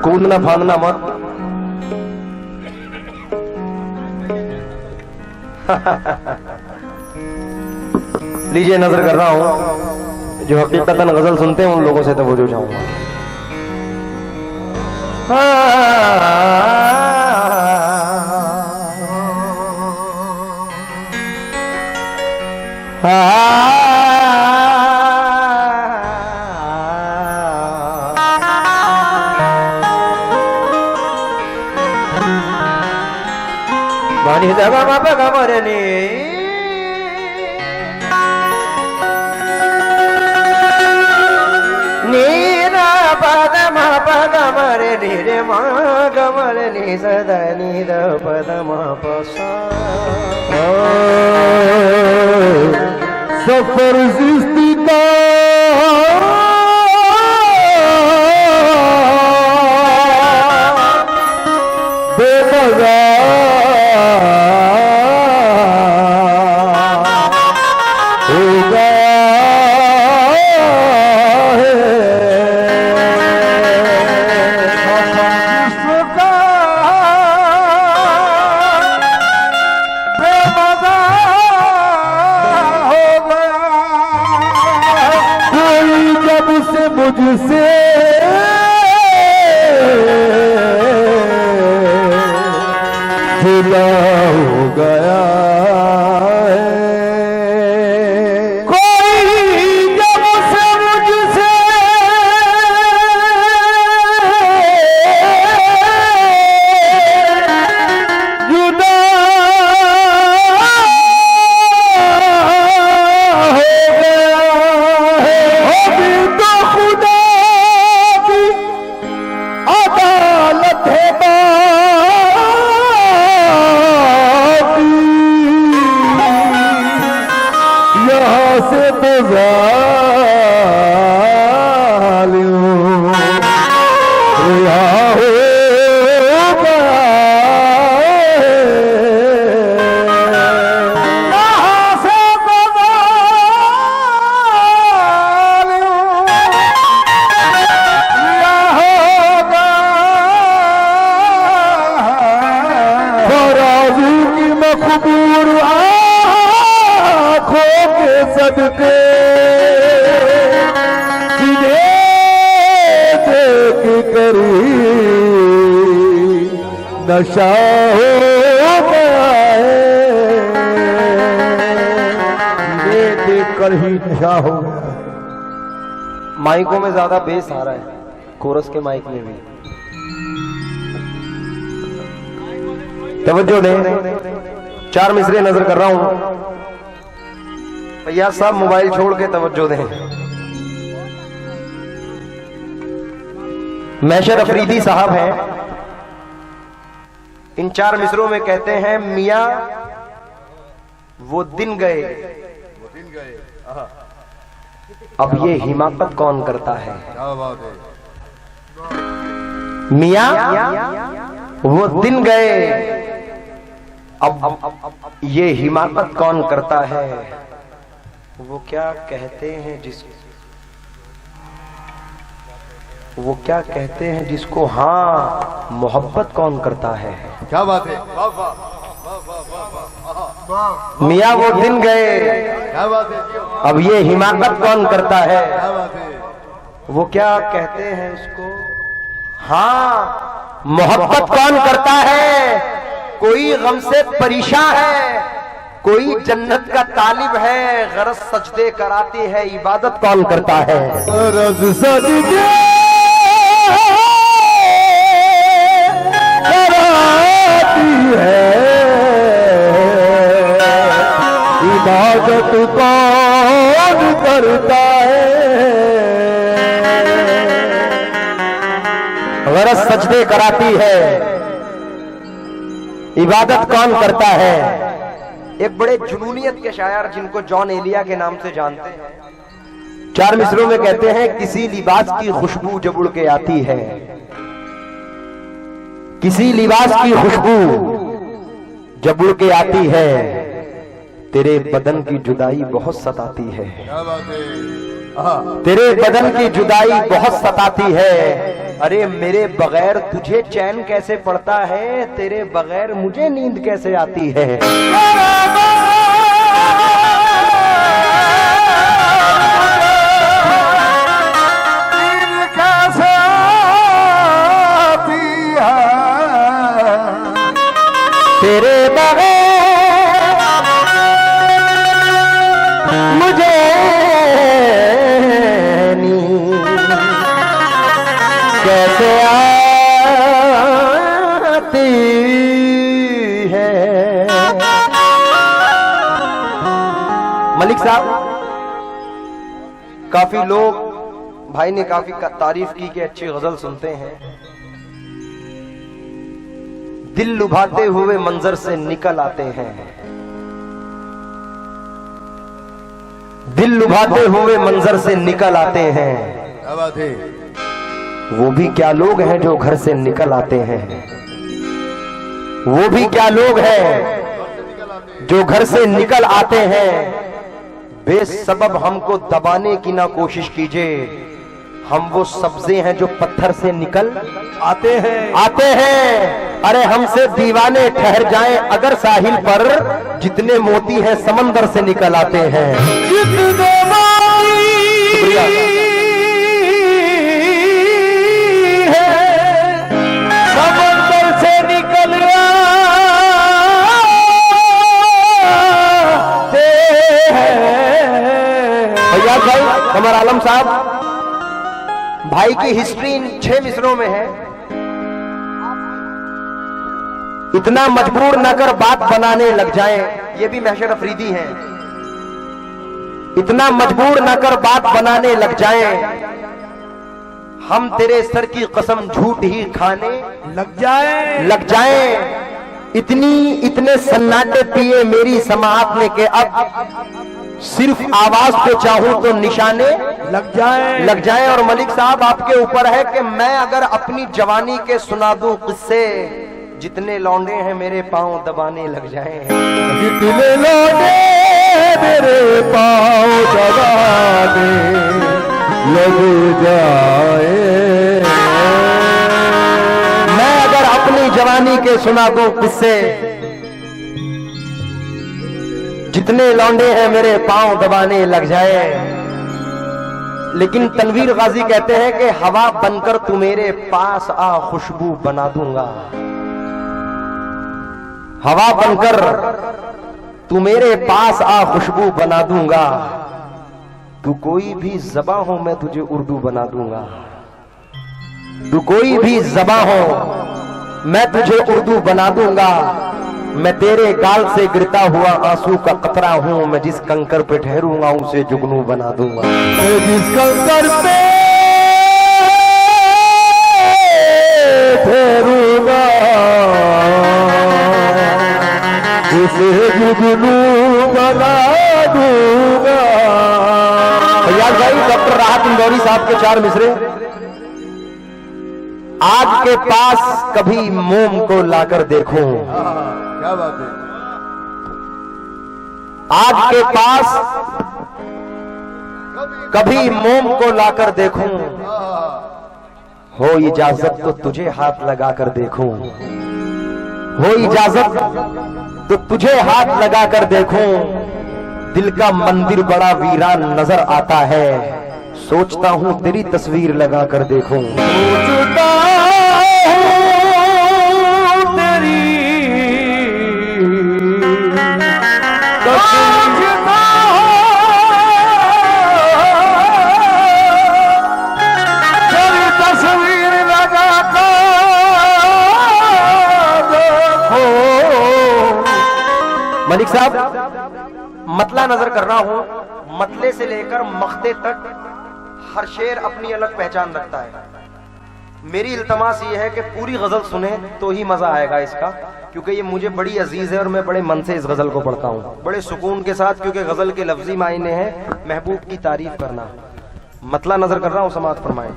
कूदना फांदना मत। लीजिए, नजर कर रहा हूं, जो हकीकतन गजल सुनते हैं उन लोगों से तवज्जो चाहूंगा। Mani daga mapa kamarani Nina pada mapa kamarani re ma kamarani sada nida pada mapa sa Safar zisti ka बेमज़ा हो गया है जिसका बेमज़ा हो गया कोई जब से मुझसे जुदा हो गया है कोई जब से मुझसे जुदा हो गया है अभी तो खुदा की अदालत है से तो जालिम रिहा हो गया यहाँ से तो जालिम रिहा हो गया फराजू की मखबूर सदके जिन्हें देख करी नशा हो गया है देख कर ही नशा हो गया है। माइकों में ज्यादा बेस आ रहा है, कोरस के माइक में भी तवज्जो दें। 4 मिसरे नजर कर रहा हूं, भैया सब मोबाइल छोड़ के तवज्जो दें। मैशर अफरीदी साहब हैं, इन 4 मिसरों में कहते हैं मियां वो दिन गए अब ये हिमाकत कौन करता है। मियां वो दिन गए अब ये हिमाकत कौन करता है। वो क्या कहते हैं जिसको हाँ मोहब्बत कौन करता है। क्या बात है, मियाँ वो दिन गए क्या बात है, अब ये हिमाकत कौन करता है। क्या बात है, वो क्या कहते हैं उसको हाँ मोहब्बत कौन करता है। कोई गम से परेशान है, कोई जन्नत का तालिब है, गरज सजदे कराती है, इबादत कौन करता है। गरज सजदे कराती है, इबादत कौन करता है। गरज सजदे कराती है, इबादत कौन करता है। एक बड़े जुनूनियत के शायर जिनको जॉन एलिया के नाम से जानते हैं, 4 मिसरों में कहते हैं किसी लिबास की खुशबू जब उड़ के आती है, किसी लिबास की खुशबू जब उड़ के आती है, तेरे बदन की जुदाई बहुत सताती है। तेरे बदन की जुदाई बहुत सताती है, अरे मेरे बगैर तुझे चैन कैसे पड़ता है, तेरे बगैर मुझे नींद कैसे आती है। तेरे बगैर मुझे नींद कैसे आती है। मलिक साहब, काफी लोग, भाई ने काफी तारीफ की कि अच्छी गजल सुनते हैं। दिल लुभाते हुए मंजर से निकल आते हैं, दिल लुभाते हुए मंजर से निकल आते हैं। क्या बात है। वो भी क्या लोग हैं जो घर से निकल आते हैं, वो भी क्या लोग हैं जो घर से निकल आते हैं। बेसबब हमको दबाने की ना कोशिश कीजिए, हम वो सब्जे हैं जो पत्थर से निकल आते हैं। अरे हमसे दीवाने ठहर जाएं अगर साहिल पर, जितने मोती हैं समंदर से निकल आते हैं। समंदर से निकल आते हैं। भैया भाई कमर आलम साहब, भाई की हिस्ट्री इन 6 मिसरों में है। इतना मजबूर न कर बात बनाने लग जाएं, ये भी महशर अफरीदी हैं। इतना मजबूर न कर बात बनाने लग जाएं, हम तेरे सर की कसम झूठ ही खाने लग जाएं। इतने सन्नाटे पिए मेरी समाअत ने के अब सिर्फ आवाज को चाहूं तो निशाने लग जाएं। और मलिक साहब, आपके ऊपर है कि मैं अगर अपनी जवानी के सुना दूं किस्से, जितने लौंडे हैं मेरे पांव दबाने लग जाएं। जितने लौंडे मेरे पांव दबाने लग जाए। मैं अगर अपनी जवानी के सुना दूं किस्से, जितने लौंडे हैं मेरे पांव दबाने लग जाए। लेकिन तनवीर गाजी कहते हैं कि हवा बनकर तू मेरे पास आ, खुशबू बना दूंगा। हवा बनकर तू मेरे पास आ, खुशबू बना दूंगा। तू कोई भी ज़बां हो मैं तुझे उर्दू बना दूंगा। तू कोई भी ज़बां हो मैं तुझे उर्दू बना दूंगा। मैं तेरे गाल से गिरता हुआ आंसू का कतरा हूं, मैं जिस कंकर पे ठहरूंगा उसे जुगनू बना दूंगा। मैं जिस कंकर पे ठहरूंगा उसे जुगनू बना दूंगा। भैया भाई डॉक्टर राहत इंदौरी साहब के 4 मिसरे। आज के पास कभी मोम को लाकर देखूं, क्या बात है। आज के पास कभी मोम को लाकर देखूं, हो इजाजत तो तुझे हाथ लगाकर देखूं। हो इजाजत तो तुझे हाथ लगाकर देखूं। दिल का मंदिर बड़ा वीरान नजर आता है, सोचता हूं तेरी तस्वीर लगाकर देखूं। सोचता हूं तेरी तस्वीर लगाकर देखो। मलिक साहब, मतला नजर कर रहा हूं। मतले से लेकर मख्ते तक हर शेर अपनी अलग पहचान रखता है। मेरी इल्तमास ये है कि पूरी गजल सुने तो ही मजा आएगा इसका, क्योंकि ये मुझे बड़ी अजीज है और मैं बड़े मन से इस गजल को पढ़ता हूँ, बड़े सुकून के साथ, क्योंकि गजल के लफ्जी मायने हैं महबूब की तारीफ करना। मतला नजर कर रहा हूँ, समाअत फरमाएं।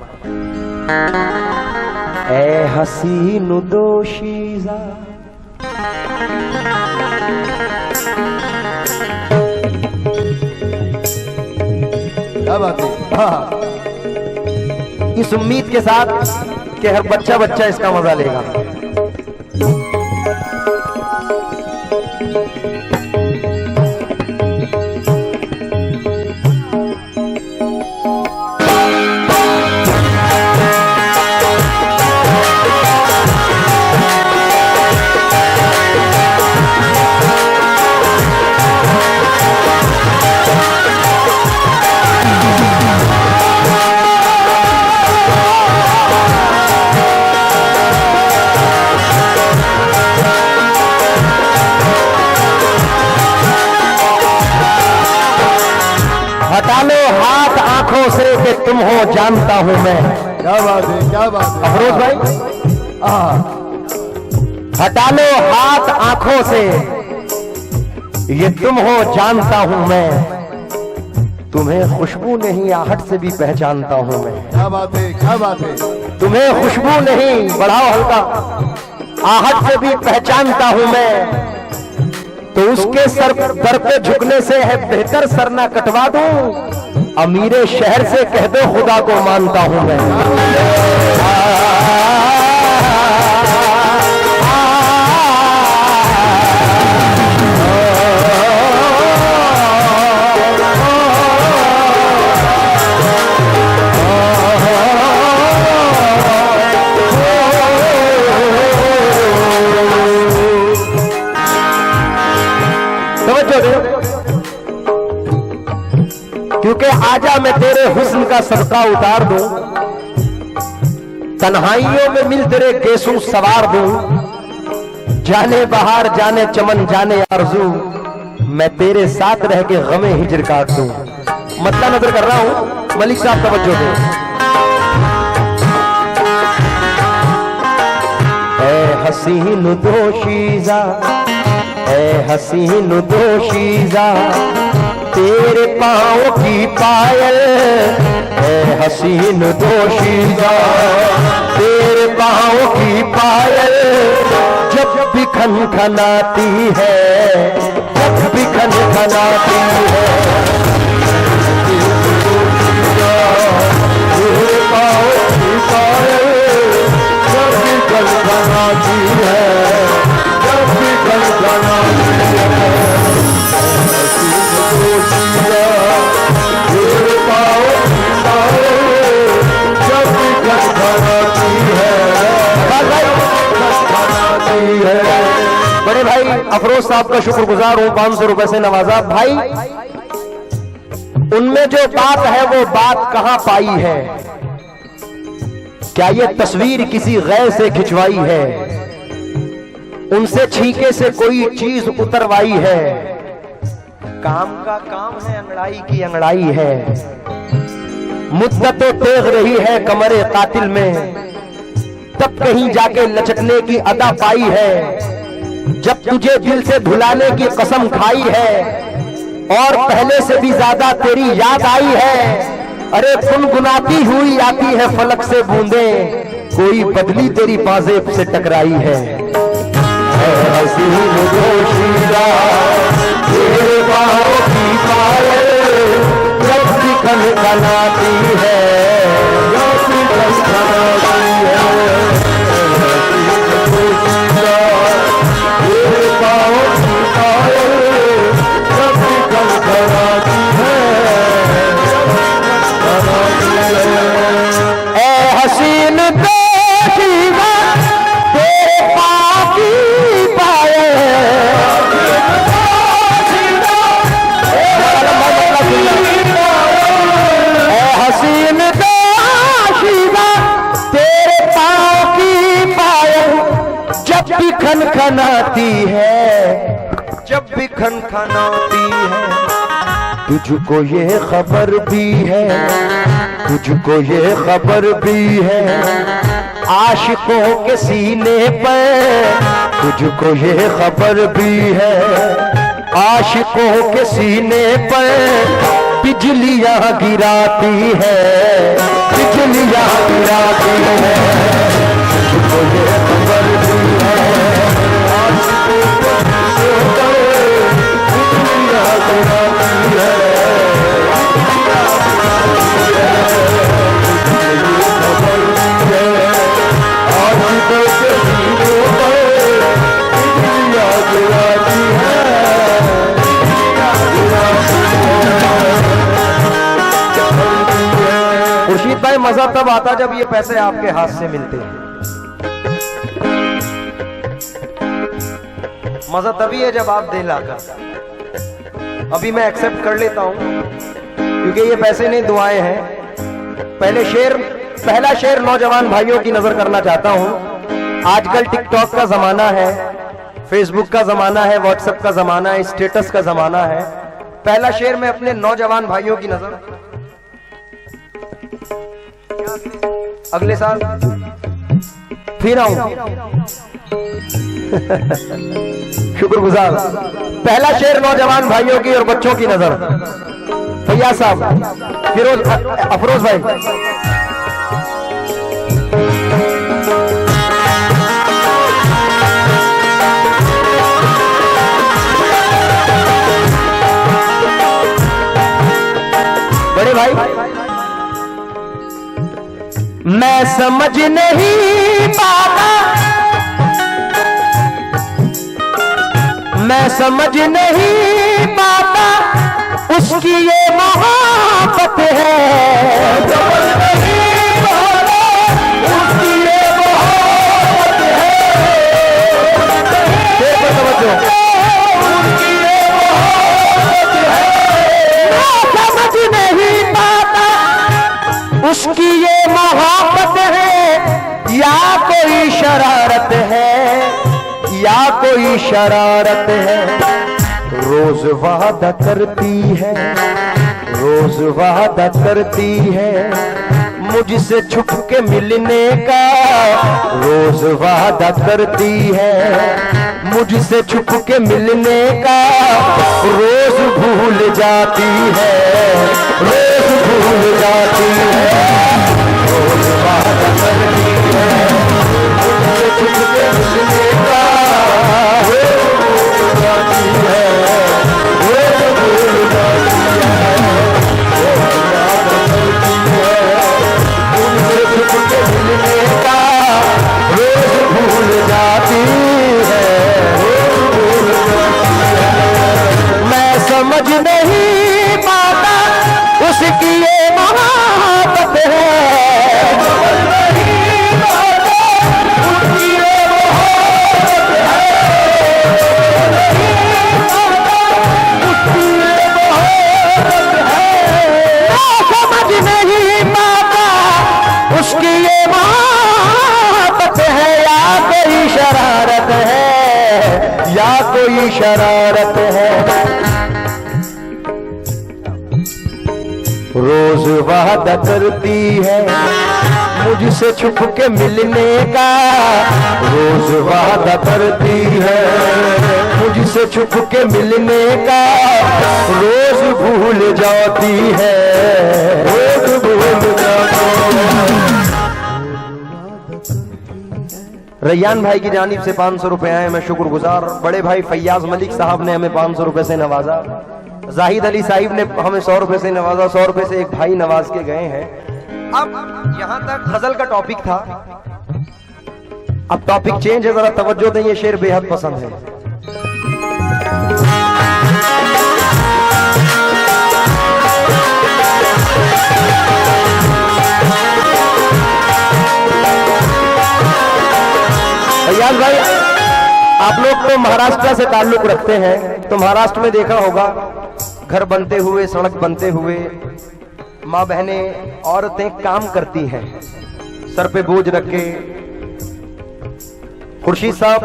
ए हसीन दोशीज़ा क्या बात है। हाँ, इस उम्मीद के साथ कि हर बच्चा बच्चा इसका मजा लेगा। हटा लो हाथ आंखों से कि तुम हो जानता हूं मैं। क्या बात है, क्या बात है अफरोज भाई, हटा लो हाथ आंखों से, ये तुम हो जानता हूं मैं, तुम्हें खुशबू नहीं आहट से भी पहचानता हूं मैं। क्या बात है, क्या बात है। तुम्हें खुशबू नहीं, बढ़ाओ हल्का, आहट से भी पहचानता हूं मैं, तो उसके सर दर पे झुकने से है बेहतर सर ना कटवा दूं, अमीरे शहर से कह दो खुदा को मानता हूं मैं। क्योंकि आजा मैं तेरे हुस्न का सदका उतार दूं, तन्हाइयों में मिल तेरे गेसू सवार दूं, जाने बहार जाने चमन जाने आरज़ू, मैं तेरे साथ रह के गमे हिजर काट दूं। मतलब नजर कर रहा हूं, मलिक साहब तवज्जो दे। ऐ हसीन दोशीज़ा, ऐ हसीन दोशीज़ा, तेरे पाँव की पायल, ऐ हसीन दोशीज़ा, तेरे पाँव की पायल, जब भी खनखनाती है, जब भी खनखनाती है, तेरे पाँव की पायल, जब भी खनखनाती है, जब भी खनखनाती है, तेरे पाँव की पायल, जब भी खनखनाती है। बड़े भाई अफरोज साहब का शुक्रगुजार हूं, 500 रुपए से नवाजा। भाई उनमें जो बात है वो बात कहां पाई है? क्या ये तस्वीर किसी गैर से खिंचवाई है? उनसे छीके से कोई चीज उतरवाई है? काम का काम है, अंगड़ाई की अंगड़ाई है, मुद्दतें तेग रही है कमरे कातिल में, तब कहीं जाके लचकने की अदा पाई है, जब तुझे दिल से भुलाने की कसम खाई है, और पहले से भी ज्यादा तेरी याद आई है। अरे गुनगुनाती हुई आती है फलक से बूंदें, कोई बदली तेरी पाजेब से टकराई है। हसीन दोशीज़ा, तेरे पाँव की पायल, जब भी खनखनाती है, जब भी खनखनाती है, हसीन दोशीज़ा, तेरे पाँव की पायल, जब भी खनखनाती है, ऐ हसीन दोशीज़ा, तेरे पाँव की पायल, हसीन दोशीज़ा, तेरे पाँव की पायल, जब भी खनखनाती है, जब भी खनखनाती है, तुझको ये खबर भी है, तुझको ये खबर भी है, आशिकों के सीने पर, तुझको ये खबर भी है, आशिकों के सीने पर बिजलियां गिराती है, बिजलियां गिराती है, तुझको ये खबर भी है, आशिकों के सीने पर बिजलियां गिराती है, तुझको ये खबर भी है। तब आता जब ये पैसे आपके हाथ से मिलते हैं। मजा तभी है जब आप दे लाकर। अभी मैं एक्सेप्ट कर लेता हूं क्योंकि ये पैसे नहीं दुआएं हैं। पहला शेर नौजवान भाइयों की नजर करना चाहता हूं। आजकल टिकटॉक का जमाना है, फेसबुक का जमाना है, व्हाट्सएप का जमाना है, स्टेटस का जमाना है। पहला शेर मैं अपने नौजवान भाइयों की नजर, अगले साल फिर आऊं। शुक्रगुजार। पहला शेर नौजवान भाइयों की और बच्चों की नजर। फैयाज साहब, फिरोज, अफरोज भाई। बड़े भाई, मैं समझ नहीं पाता, मैं समझ नहीं पाता उसकी ये मोहब्बत है। उसकी ये मोहब्बत है। उसकी ये मोहब्बत है या कोई शरारत है, या कोई शरारत है। रोज वादा करती है, रोज वादा करती है मुझसे छुप के मिलने का। रोज वादा करती है मुझसे छुप के मिलने का। रोज भूल जाती है, रोज भूल जाती है। रोज वादा करती है मुझसे छुप के मिलने का। रोज भूल जाती है, रोज भूल जाती है। रोज वादा करती है मुझसे छुप के मिलने का। रोज भूल जाती है, रोज भूल जाती है। मैं समझ नहीं पाता उसकी ये मोहब्बत है। उसकी ये मोहब्बत है या कोई शरारत है, या कोई शरारत है। रोज वादा करती है मुझसे छुप के मिलने का। रोज वादा करती है मुझसे छुप के मिलने का। रोज भूल जाती है, रोज भूल जाती है। रैयान भाई की जानिब से 500 रुपए आए, मैं शुक्रगुजार। बड़े भाई फैयाज मलिक साहब ने हमें 500 रुपए से नवाजा। जाहिद अली साहिब ने हमें 100 रुपए से नवाजा। 100 रुपए से एक भाई नवाज के गए हैं। अब यहां तक गजल का टॉपिक था, अब टॉपिक चेंज है, जरा तवज्जो दें, ये शेर बेहद पसंद है। फैयाज भाई, आप लोग तो महाराष्ट्र से ताल्लुक रखते हैं, तो महाराष्ट्र में देखा होगा घर बनते हुए, सड़क बनते हुए माँ बहनें, औरतें काम करती हैं, सर पे बोझ रख के। खुर्शीद साहब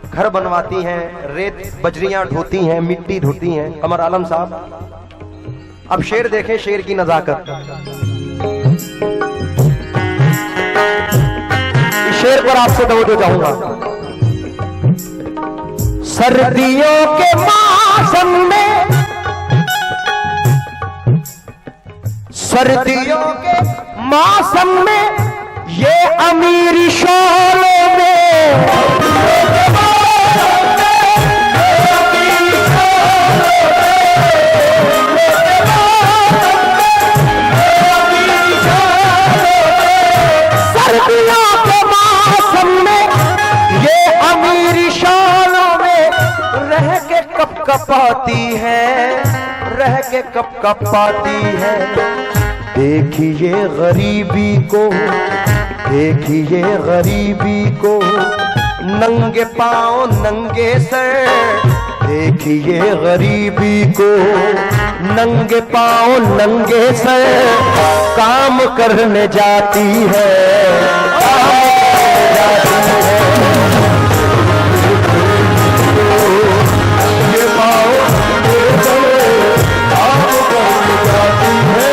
घर बनवाती हैं, रेत बजरियां ढोती हैं, मिट्टी ढोती हैं। कमर आलम साहब, अब शेर देखें, शेर की नजाकत। इस शेर पर आपसे तवज्जो चाहूंगा। सर्दियों के मौसम में, सर्दियों के मौसम में ये अमीरी शोलों में, सर्दियों के मौसम में ये अमीरी शोलों में रह के कप कपाती है, रह के कप कपाती है। देखिए गरीबी को, देखिए गरीबी को, नंगे पांव नंगे सर, देखिए गरीबी को, नंगे पांव नंगे सर, काम करने जाती है, काम करने जाती है। नंगे पांव नंगे सर, काम करने जाती है।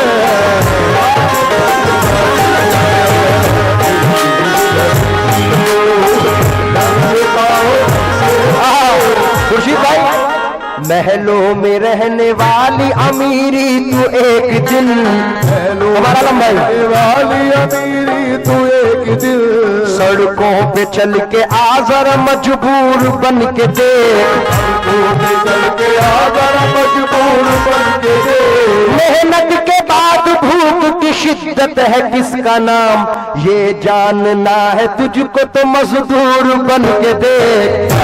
खुर्शीद भाई, महलों में रहने वाली अमीरी तू एक दिन, हमारा लंबाई वाली अमीरी तू एक दिन, सड़कों पे चल के आजर मजबूर बन के देख, सड़कों पे चल के आजर मजबूर बन के देख, मेहनत के बाद भूख की शिद्दत है किसका नाम, ये जानना है तुझको तो मजदूर बन के देख।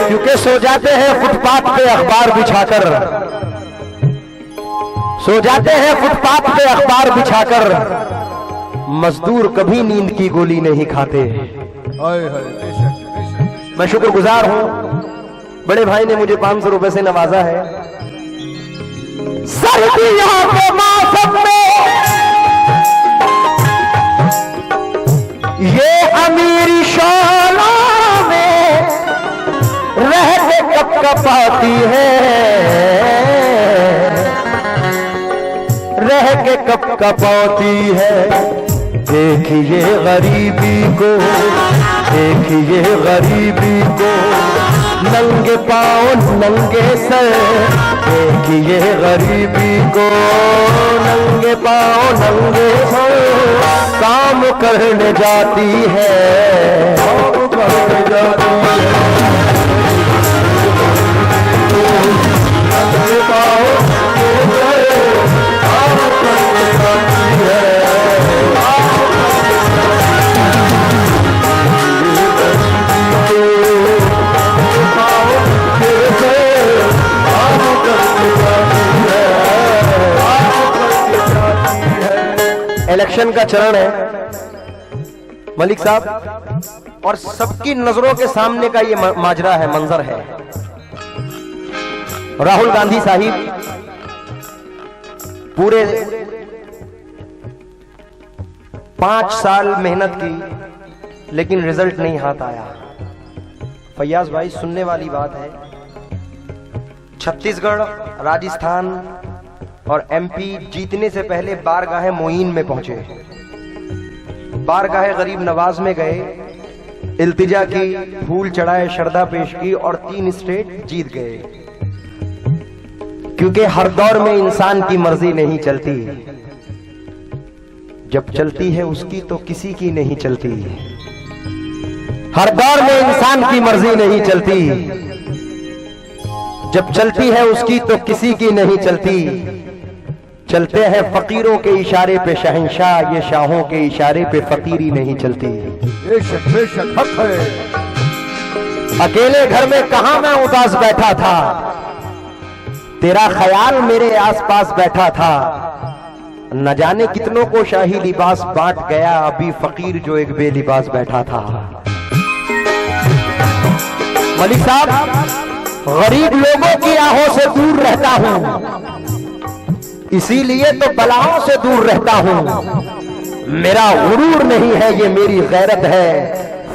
क्योंकि सो जाते हैं फुटपाथ पे अखबार बिछाकर, सो जाते हैं फुटपाथ पे अखबार बिछाकर, मजदूर कभी नींद की गोली नहीं खाते। मैं शुक्रगुजार हूं, बड़े भाई ने मुझे 500 रुपए से नवाजा है। सर्दियों के मौसम में ये अमीरी शोलों में रह के कपकपाती है, रह के कपकपाती है। देखिए गरीबी को, देखिए गरीबी को, नंगे पाँव नंगे सर, देखिए गरीबी को, नंगे पाँव नंगे सर, काम करने जाती है, काम करने जाती है। नंगे पाँव नंगे सर, काम करने जाती है। इलेक्शन का चरण है मलिक साहब, और सबकी नजरों के सामने का ये माजरा है, मंजर है। राहुल गांधी साहिब पूरे 5 साल मेहनत की, लेकिन रिजल्ट नहीं हाथ आया। फैयाज भाई, सुनने वाली बात है, छत्तीसगढ़, राजस्थान और एमपी जीतने से पहले बारगाहे मोइन में पहुंचे, बारगाहे गरीब नवाज में गए, इल्तिजा की, फूल चढ़ाए, श्रद्धा पेश की और 3 स्टेट जीत गए। क्योंकि हर दौर में इंसान की मर्जी नहीं चलती, जब चलती है उसकी तो किसी की नहीं चलती। हर दौर में इंसान की मर्जी नहीं चलती, जब चलती है उसकी तो किसी की नहीं चलती। चलते हैं फकीरों के इशारे पे शहंशाह, ये शाहों के इशारे पे फकीरी नहीं चलती। बेशक हक है। अकेले घर में कहां मैं उदास बैठा था, तेरा ख्याल मेरे आसपास बैठा था। न जाने कितनों को शाही लिबास बांट गया, अभी फकीर जो एक बेलिबास बैठा था। मलिक साहब, गरीब लोगों की आहों से दूर रहता हूं, इसीलिए तो बलाओं से दूर रहता हूं। मेरा गुरूर नहीं है, ये मेरी गैरत है,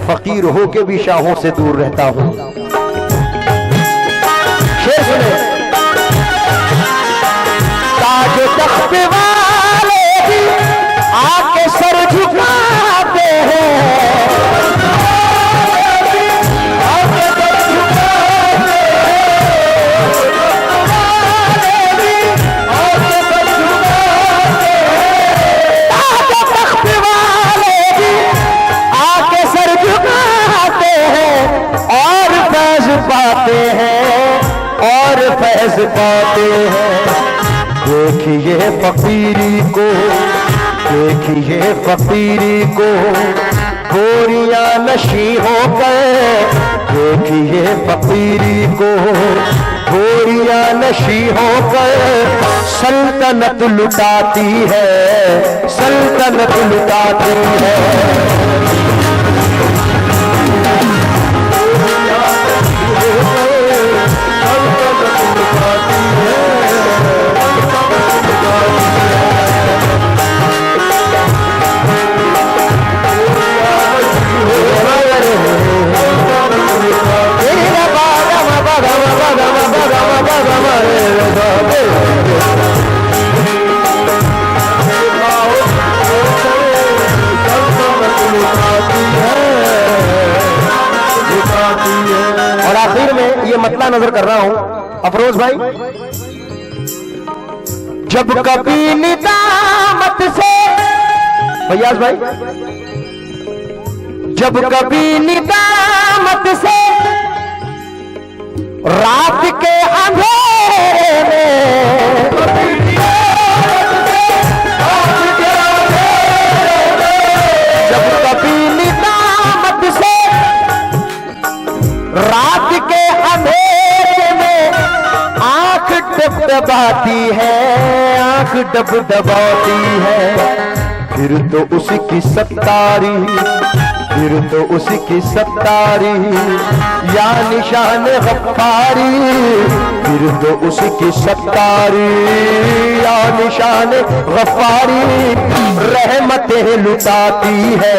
फकीर होके भी शाहों से दूर रहता हूं। शेर सुने। ताज तख्त वाले भी आके सर झुकाते हैं, पाते हैं और फैज पाते हैं। देखिए फकीरी को, देखिए फकीरी को गोरियां नशी होकर, देखिए फकीरी को गोरियां नशी होकर सल्तनत लुटाती है, सल्तनत लुटाती है। और आखिर में ये मतला नजर कर रहा हूं अफरोज भाई, जब कभी निदामत से, फैयाज भाई, जब कभी निदामत से रात के अंधेरे में, जब कभी निदामत से रात के अंधेरे में आंख डबडबाती है, आंख डबडबाती है, फिर तो उसकी सत्तारी, फिर तो उसकी सत्तारी या निशान गफ्फारी, फिर तो उसकी सत्तारी या निशान गफ्फारी रहमतें लुटाती है,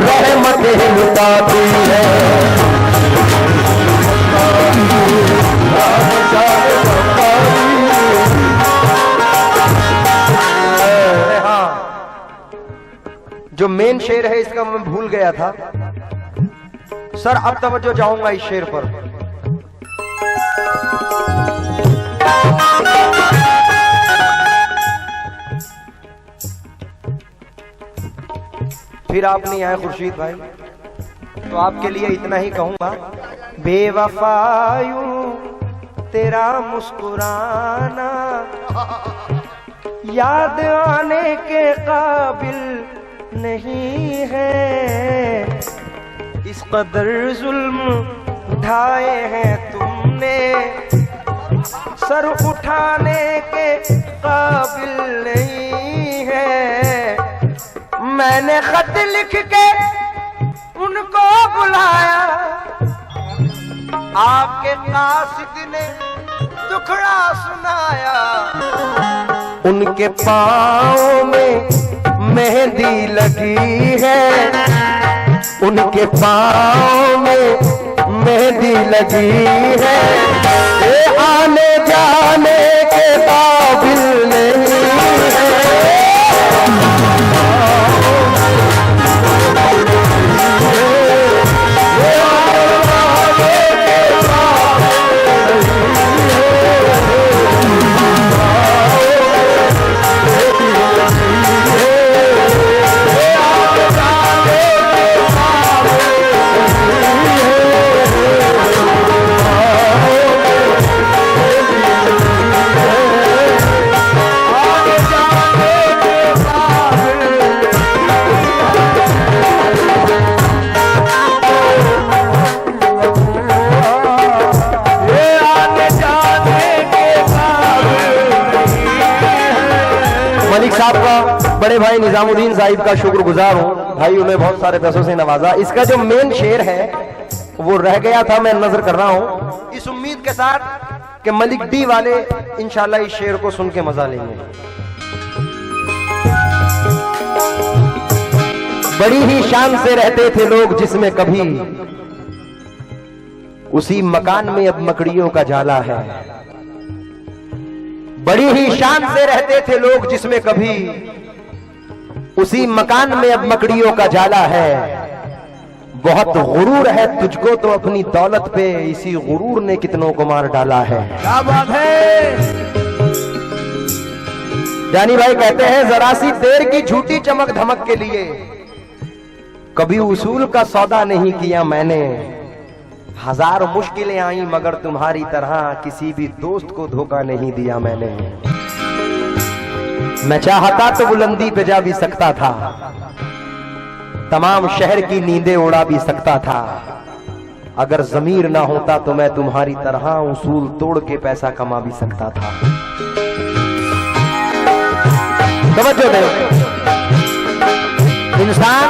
रहमतें लुटाती है। जो मेन शेर है इसका मैं भूल गया था सर, अब तवज्जो चाहूंगा इस शेर पर। फिर आप नहीं आए खुर्शीद भाई, तो आपके लिए इतना ही कहूंगा, बेवफायूं तेरा मुस्कुराना याद आने के काबिल नहीं है, इस कदर जुल्म उठाए हैं तुमने सर उठाने के काबिल नहीं है। मैंने खत लिख के उनको बुलाया, आपके कासिद ने दुखड़ा सुनाया, उनके पाँव में मेहंदी लगी है, उनके पाँव में मेहंदी लगी है, ये आने जाने के काबिल नहीं है। मलिक साहब का, बड़े भाई निजामुद्दीन साहिब का शुक्रगुजार हूँ, भाई उन्हें बहुत सारे पैसों से नवाजा। इसका जो मेन शेर है वो रह गया था, मैं नजर कर रहा हूँ, इस उम्मीद के साथ कि मलिक डी वाले इंशाल्लाह इस शेर को सुन के मजा लेंगे। बड़ी ही शान से रहते थे लोग जिसमें कभी, उसी मकान में अब मकड़ियों का जाला है। बड़ी ही शान से रहते थे लोग जिसमें कभी, उसी मकान में अब मकड़ियों का जाला है। बहुत गुरूर है तुझको तो अपनी दौलत पे, इसी गुरूर ने कितनों को मार डाला है। क्या बात है। जानी भाई कहते हैं, जरा सी देर की झूठी चमक धमक के लिए कभी उसूल का सौदा नहीं किया मैंने। हजार मुश्किलें आई मगर तुम्हारी तरह किसी भी दोस्त को धोखा नहीं दिया मैंने। मैं चाहता तो बुलंदी पे जा भी सकता था, तमाम शहर की नींदें उड़ा भी सकता था। अगर जमीर ना होता तो मैं तुम्हारी तरह उसूल तोड़ के पैसा कमा भी सकता था। समझो दे, इंसान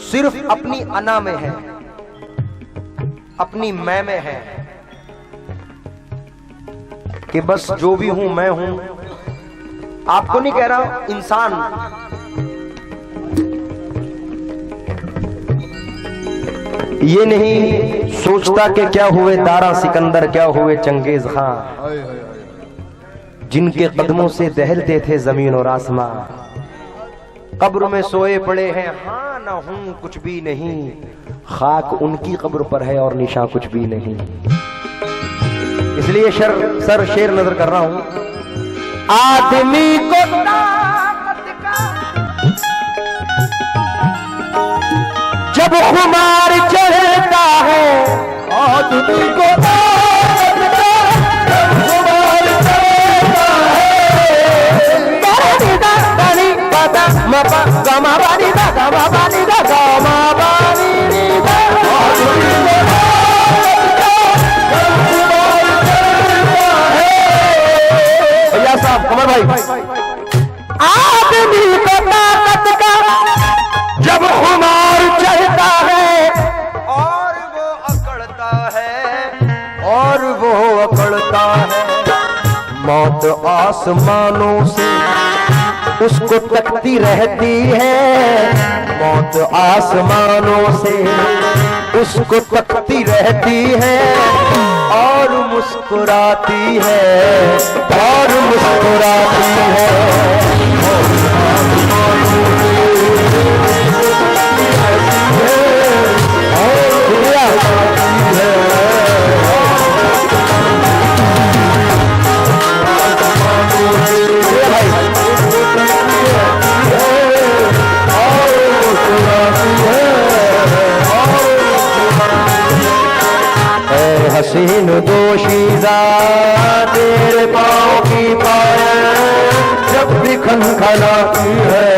सिर्फ अपनी अना में है, अपनी मैं में है कि बस जो भी हूं मैं हूं। आपको नहीं कह रहा, इंसान ये नहीं सोचता कि क्या हुए दारा सिकंदर, क्या हुए चंगेज खां, जिनके कदमों से दहलते थे जमीन और आसमां। कब्र में सोए पड़े हैं, हाँ ना हूं कुछ भी नहीं, खाक उनकी कब्र पर है और निशा कुछ भी नहीं। इसलिए सर शेर नजर कर रहा हूं। आदमी को ताकत का जब खुमार चढ़ता है, आदमी को ताकत का जब खुमार चढ़ता है, बानी बादा मपा गमा बानी दा गमा बानी दा गमा बानी दा, आदमी को ताकत का जब खुमार चढ़ता है। भैया साहब कमर भाई, आदमी को ताकत का जब खुमार चढ़ता है और वो अकड़ता है, और वो अकड़ता है, मौत आसमानों से उसको तकती रहती है, मौत आसमानों से उसको तकती रहती है और मुस्कुराती है, और मुस्कुराती है। हसीन दोशीज़ा तेरे पाँव की पायल जब भी खनखनाती है,